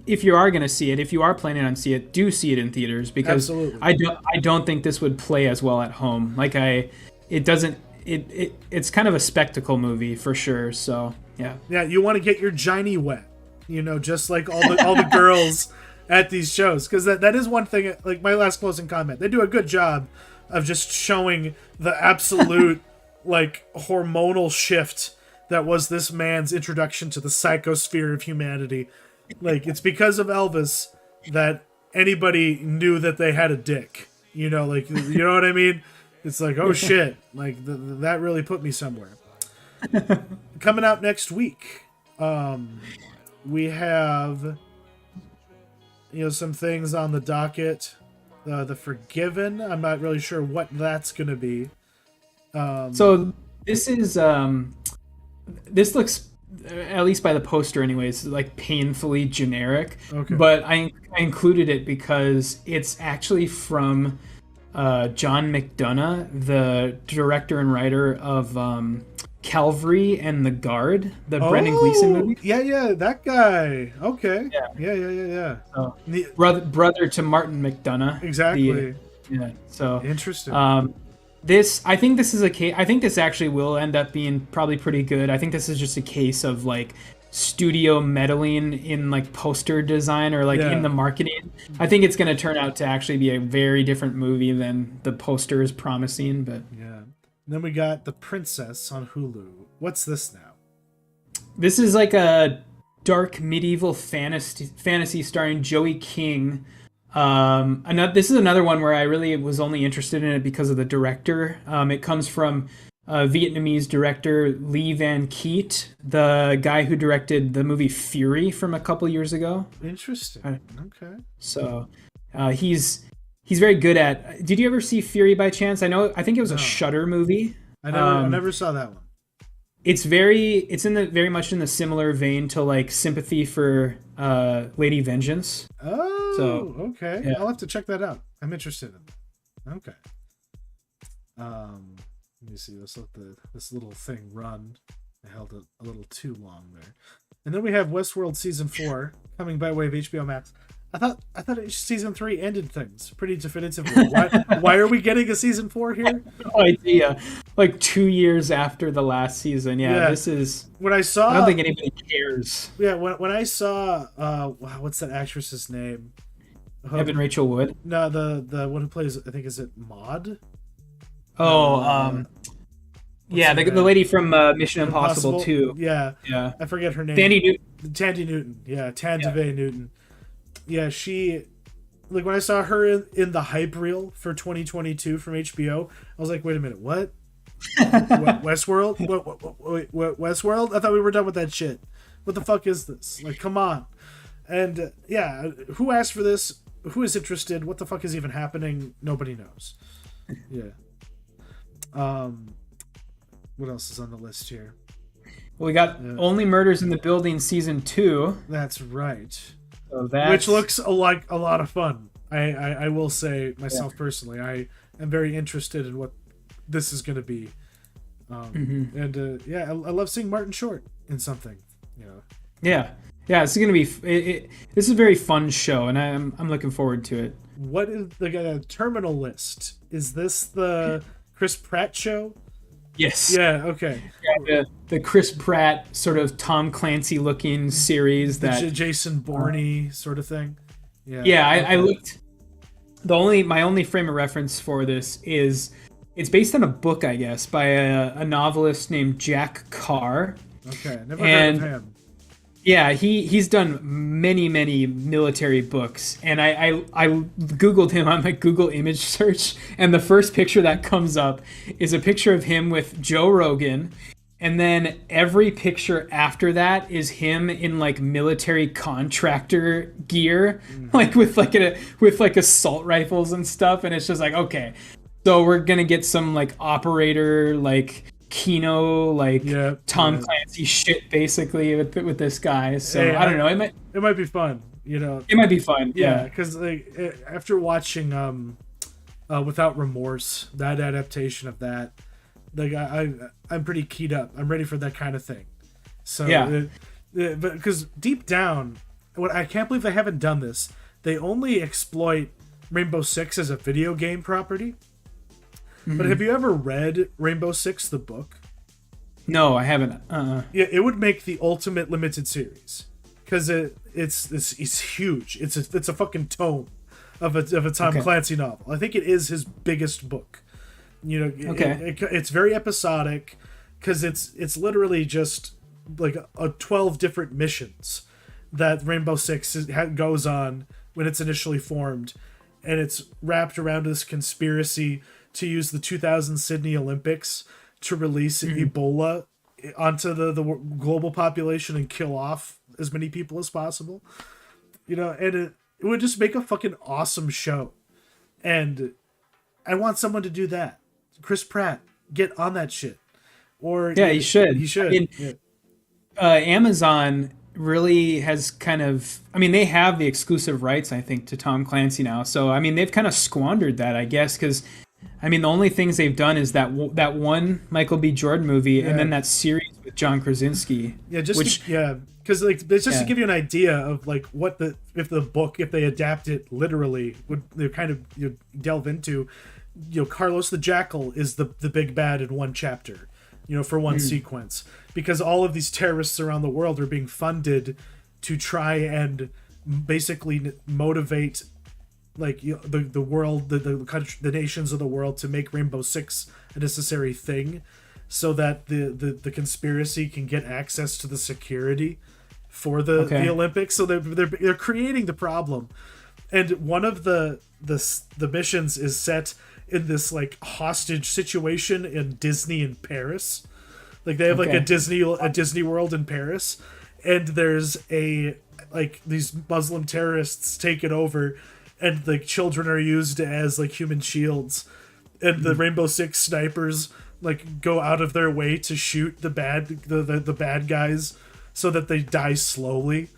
if you are going to see it, if you are planning on see it, do see it in theaters, because Absolutely. I don't think this would play as well at home. Like it's kind of a spectacle movie for sure. So yeah, you want to get your giny wet, you know, just like all the girls at these shows, because that is one thing. Like, my last closing comment, they do a good job of just showing the absolute like hormonal shift that was this man's introduction to the psychosphere of humanity. Like, it's because of Elvis that anybody knew that they had a dick. You know, like, you know what I mean? It's like, oh shit, like that really put me somewhere. Coming out next week, we have, you know, some things on the docket. The Forgiven. I'm not really sure what that's gonna be. So this is this looks, at least by the poster anyways, like painfully generic. Okay. But I included it because it's actually from John McDonough, the director and writer of Calvary and The Guard, the Brendan Gleeson movie. Yeah, that guy. Okay. Yeah. So, brother to Martin McDonough. Exactly. So interesting. I think this is a case. I think this actually will end up being probably pretty good. I think this is just a case of like studio meddling in like poster design or like in the marketing. I think it's going to turn out to actually be a very different movie than the poster is promising. But yeah. Then we got The Princess on Hulu. What's this now? This is like a dark medieval fantasy starring Joey King. This is another one where I really was only interested in it because of the director. It comes from Vietnamese director Lee Van Keet, the guy who directed the movie Fury from a couple years ago. Interesting. Okay. So he's very good at. Did you ever see Fury by chance? I think it was a Shudder movie. I never saw that one. It's very much in the similar vein to like Sympathy for Lady Vengeance. Okay. Yeah. I'll have to check that out. I'm interested in that. Okay. Let me see. Let's let this little thing run. I held it a little too long there. And then we have Westworld Season 4 coming by way of HBO Max. I thought season 3 ended things pretty definitively. Why are we getting a season 4 here? No idea. Like 2 years after the last season. Yeah, this is. When I saw, I don't think anybody cares. Yeah, when I saw, what's that actress's name? Evan Rachel Wood. No, the one who plays, I think, is it Maud? Oh, yeah, the lady from Mission Impossible 2. Yeah, yeah. I forget her name. Tandy Newton. Yeah, Tandy Newton. Yeah, she, like, when I saw her in the hype reel for 2022 from HBO, I was like, wait a minute, what? Westworld? What, Westworld? I thought we were done with that shit. What the fuck is this? Like, come on. And yeah, who asked for this? Who is interested? What the fuck is even happening? Nobody knows. Yeah. What else is on the list here? Well, we got Only Murders in the Building season 2. That's right. So which looks like a lot of fun. I will say myself personally, I am very interested in what this is going to be. And I love seeing Martin Short in something. You know. Yeah, it's going to be. This is a very fun show, and I'm looking forward to it. What is the terminal list? Is this the Chris Pratt show? Yes. Yeah. Okay. Yeah, the Chris Pratt sort of Tom Clancy looking series that Jason Bourne sort of thing. Yeah. Yeah. I looked. My only frame of reference for this is it's based on a book, I guess, by a novelist named Jack Carr. Okay. Never heard of him. Yeah, he's done many military books, and I googled him on my Google image search, and the first picture that comes up is a picture of him with Joe Rogan, and then every picture after that is him in like military contractor gear, like with assault rifles and stuff, and it's just like, okay, so we're gonna get some like operator like Kino, like Tom Clancy shit basically with this guy. So hey, I don't know. It might be fun. You know, it might be fun. Yeah, because like after watching Without Remorse, that adaptation of that, like I'm pretty keyed up. I'm ready for that kind of thing. So but because deep down, I can't believe they haven't done this. They only exploit Rainbow Six as a video game property. But have you ever read Rainbow Six, the book? No, I haven't. Yeah, it would make the ultimate limited series because it's huge. It's a fucking tome of a Tom Clancy novel. I think it is his biggest book. You know, it's very episodic because it's literally just like 12 different missions that Rainbow Six goes on when it's initially formed, and it's wrapped around this conspiracy to use the 2000 Sydney Olympics to release Ebola onto the global population and kill off as many people as possible. You know, and it would just make a fucking awesome show. And I want someone to do that. Chris Pratt, get on that shit. Or he should. He should. I mean, Amazon really has kind of, I mean, they have the exclusive rights, I think, to Tom Clancy now. So, I mean, they've kind of squandered that, I guess, because I mean, the only things they've done is that one Michael B. Jordan movie, and then that series with John Krasinski. Yeah, because like it's just to give you an idea of like what if they adapt it literally, would they kind of delve into. You know, Carlos the Jackal is the big bad in one chapter, you know, for one sequence, because all of these terrorists around the world are being funded to try and basically motivate. Like the world, the country, the nations of the world to make Rainbow Six a necessary thing, so that the conspiracy can get access to the security for the Olympics. So they're creating the problem, and one of the missions is set in this like hostage situation in Disney in Paris. Like they have like a Disney World in Paris, and there's these Muslim terrorists take it over. And like children are used as like human shields, and the Rainbow Six snipers like go out of their way to shoot the bad guys so that they die slowly,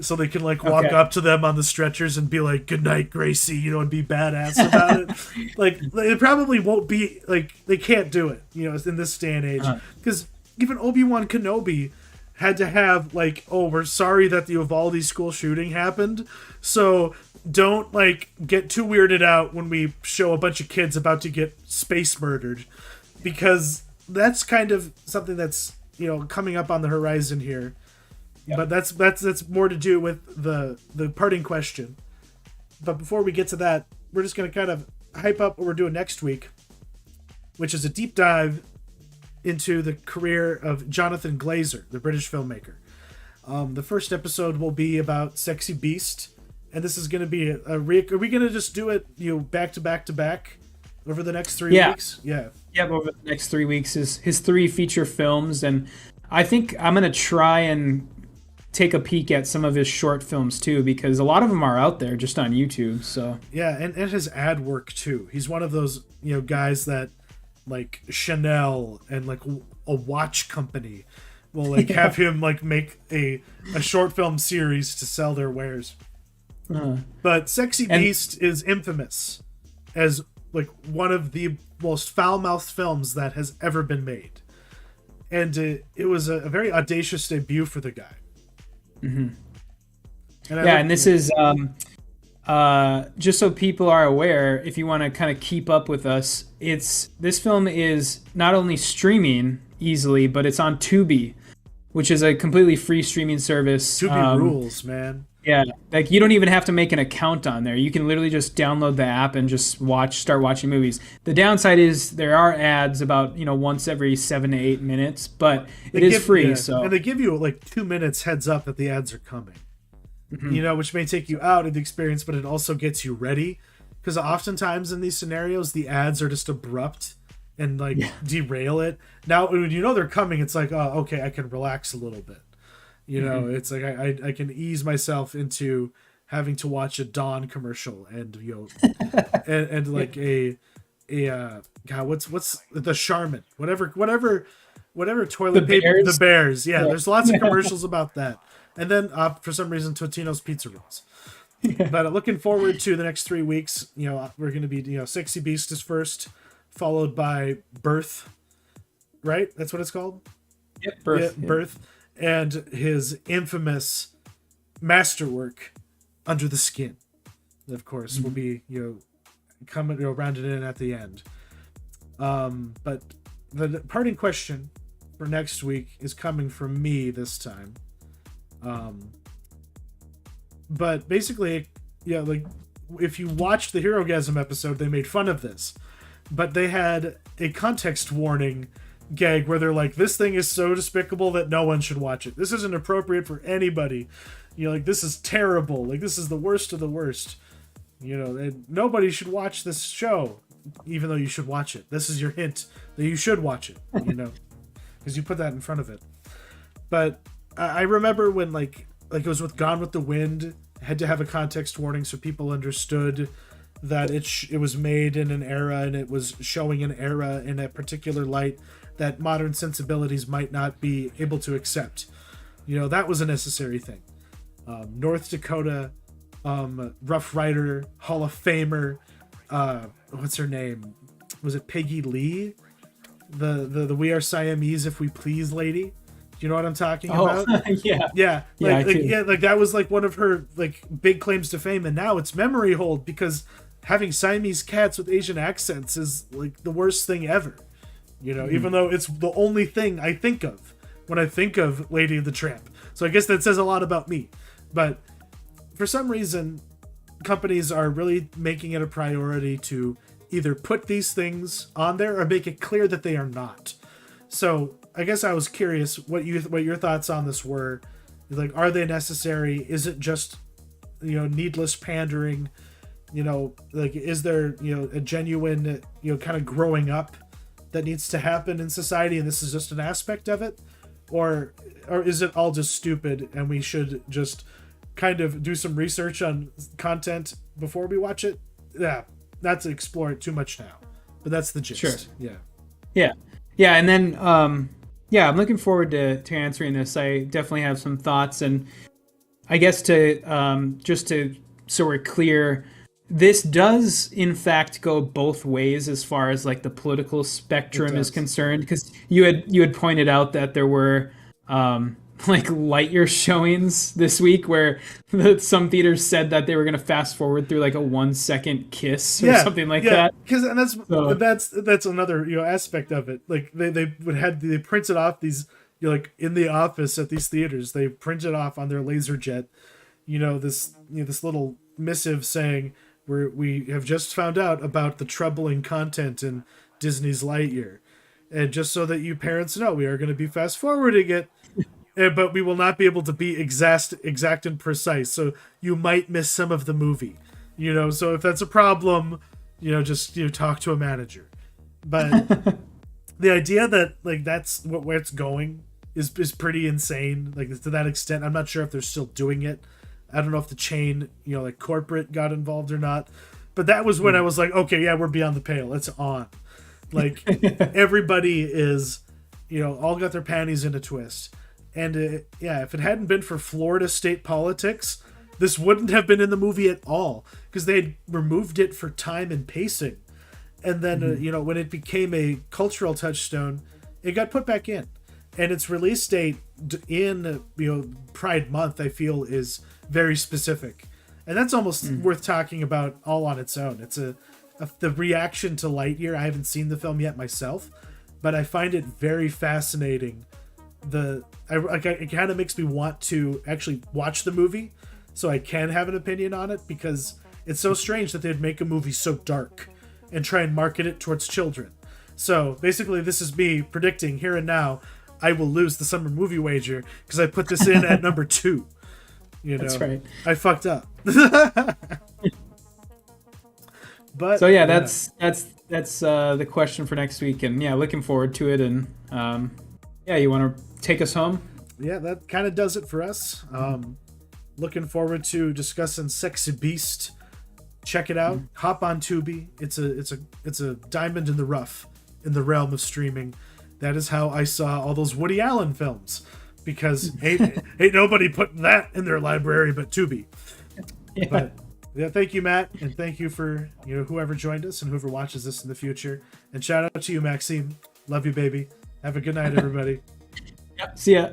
so they can like walk up to them on the stretchers and be like, "Good night, Gracie," you know, and be badass about it. Like it probably won't be like they can't do it, you know, in this day and age, because even Obi-Wan Kenobi had to have like, oh, we're sorry that the Uvalde school shooting happened, so don't like get too weirded out when we show a bunch of kids about to get space murdered, because that's kind of something that's, you know, coming up on the horizon here. Yep. But that's more to do with the parting question. But before we get to that, we're just going to kind of hype up what we're doing next week, which is a deep dive into the career of Jonathan Glazer, the British filmmaker. The first episode will be about Sexy Beast, and this is going to be are we going to just do it, you know, back to back to back over the next 3 weeks? Yeah. Yep, over the next 3 weeks is his 3 feature films, and I think I'm going to try and take a peek at some of his short films too, because a lot of them are out there just on YouTube. So yeah, and his ad work too. He's one of those, you know, guys that like Chanel and like a watch company will like have him like make a short film series to sell their wares. But Sexy Beast is infamous as like one of the most foul-mouthed films that has ever been made, and it was a very audacious debut for the guy. Mm-hmm. And this is just so people are aware, if you want to kind of keep up with us, this film is not only streaming easily, but it's on Tubi, which is a completely free streaming service. Tubi rules, man. Yeah, like you don't even have to make an account on there. You can literally just download the app and just start watching movies. The downside is there are ads about, you know, once every 7 to 8 minutes, but it is free. Yeah. So, and they give you like 2 minutes heads up that the ads are coming. Mm-hmm. You know, which may take you out of the experience, but it also gets you ready, because oftentimes in these scenarios the ads are just abrupt and like derail it. Now when you know they're coming, it's like, oh, okay, I can relax a little bit. You know, it's like I can ease myself into having to watch a Dawn commercial and, you know, and like a God, what's the Charmin, whatever toilet paper, the Bears. Yeah, there's lots of commercials about that. And then for some reason Totino's pizza rolls. But looking forward to the next 3 weeks. You know, we're going to be, you know, Sexy Beast is first, followed by Birth. Right? That's what it's called? Yep, Birth. Yeah, Birth. And his infamous masterwork, Under the Skin, of course, will be, you know, coming, you know, rounded in at the end. But the parting question for next week is coming from me this time. But basically, yeah, like if you watched the Herogasm episode, they made fun of this, but they had a context warning gag where they're like, this thing is so despicable that no one should watch it. This isn't appropriate for anybody. You know, like, this is terrible. Like, this is the worst of the worst. You know, and nobody should watch this show, even though you should watch it. This is your hint that you should watch it, you know, because you put that in front of it. But I remember when, like it was with Gone with the Wind, had to have a context warning so people understood that it was made in an era and it was showing an era in a particular light that modern sensibilities might not be able to accept. You know, that was a necessary thing. North Dakota Rough Rider, Hall of Famer, what's her name? Was it Peggy Lee? The We Are Siamese If We Please lady? Do you know what I'm talking about? Yeah. Like that was like one of her like big claims to fame, and now it's memory hold because having Siamese cats with Asian accents is like the worst thing ever. You know, even though it's the only thing I think of when I think of Lady of the Tramp. So I guess that says a lot about me. But for some reason, companies are really making it a priority to either put these things on there or make it clear that they are not. So I guess I was curious what your thoughts on this were. Like, are they necessary? Is it just, you know, needless pandering? You know, like, is there, you know, a genuine, you know, kind of growing up that needs to happen in society, and this is just an aspect of it? Or is it all just stupid and we should just kind of do some research on content before we watch it? Yeah, not to explore it too much now, but that's the gist. Sure. Yeah, and then I'm looking forward to answering this. I definitely have some thoughts, and I guess so we're clear, this does in fact go both ways as far as like the political spectrum is concerned, because you had pointed out that there were like Lightyear showings this week where some theaters said that they were going to fast forward through like a 1 second kiss or something like that. Because that's another aspect of it. Like they printed off these like in the office at these theaters. They printed off on their LaserJet, this little missive saying we have just found out about the troubling content in Disney's Lightyear, and just so that you parents know, we are going to be fast forwarding it. But we will not be able to be exact and precise, so you might miss some of the movie. So if that's a problem, just talk to a manager. But the idea that like that's where it's going is pretty insane. Like to that extent, I'm not sure if they're still doing it. I don't know if the chain, like corporate got involved or not. But that was when I was like, okay, yeah, we're beyond the pale. It's on. Like everybody is, all got their panties in a twist. And if it hadn't been for Florida state politics, this wouldn't have been in the movie at all, because they had removed it for time and pacing. And then, when it became a cultural touchstone, it got put back in. And its release date in, Pride Month, I feel, is very specific. And that's almost worth talking about all on its own. It's the reaction to Lightyear. I haven't seen the film yet myself, but I find it very fascinating. It kind of makes me want to actually watch the movie so I can have an opinion on it, because it's so strange that they'd make a movie so dark and try and market it towards children. So basically this is me predicting here and now I will lose the summer movie wager because I put this in at number 2. That's right. I fucked up. But so yeah, that's the question for next week, and looking forward to it. And you want to take us home? Yeah, that kind of does it for us. Looking forward to discussing Sexy Beast. Check it out. Hop on Tubi. It's a diamond in the rough in the realm of streaming. That is how I saw all those Woody Allen films, because ain't nobody putting that in their library but Tubi. Yeah. But thank you, Matt, and thank you for whoever joined us and whoever watches this in the future. And shout out to you, Maxime. Love you, baby. Have a good night, everybody. Yep. See ya.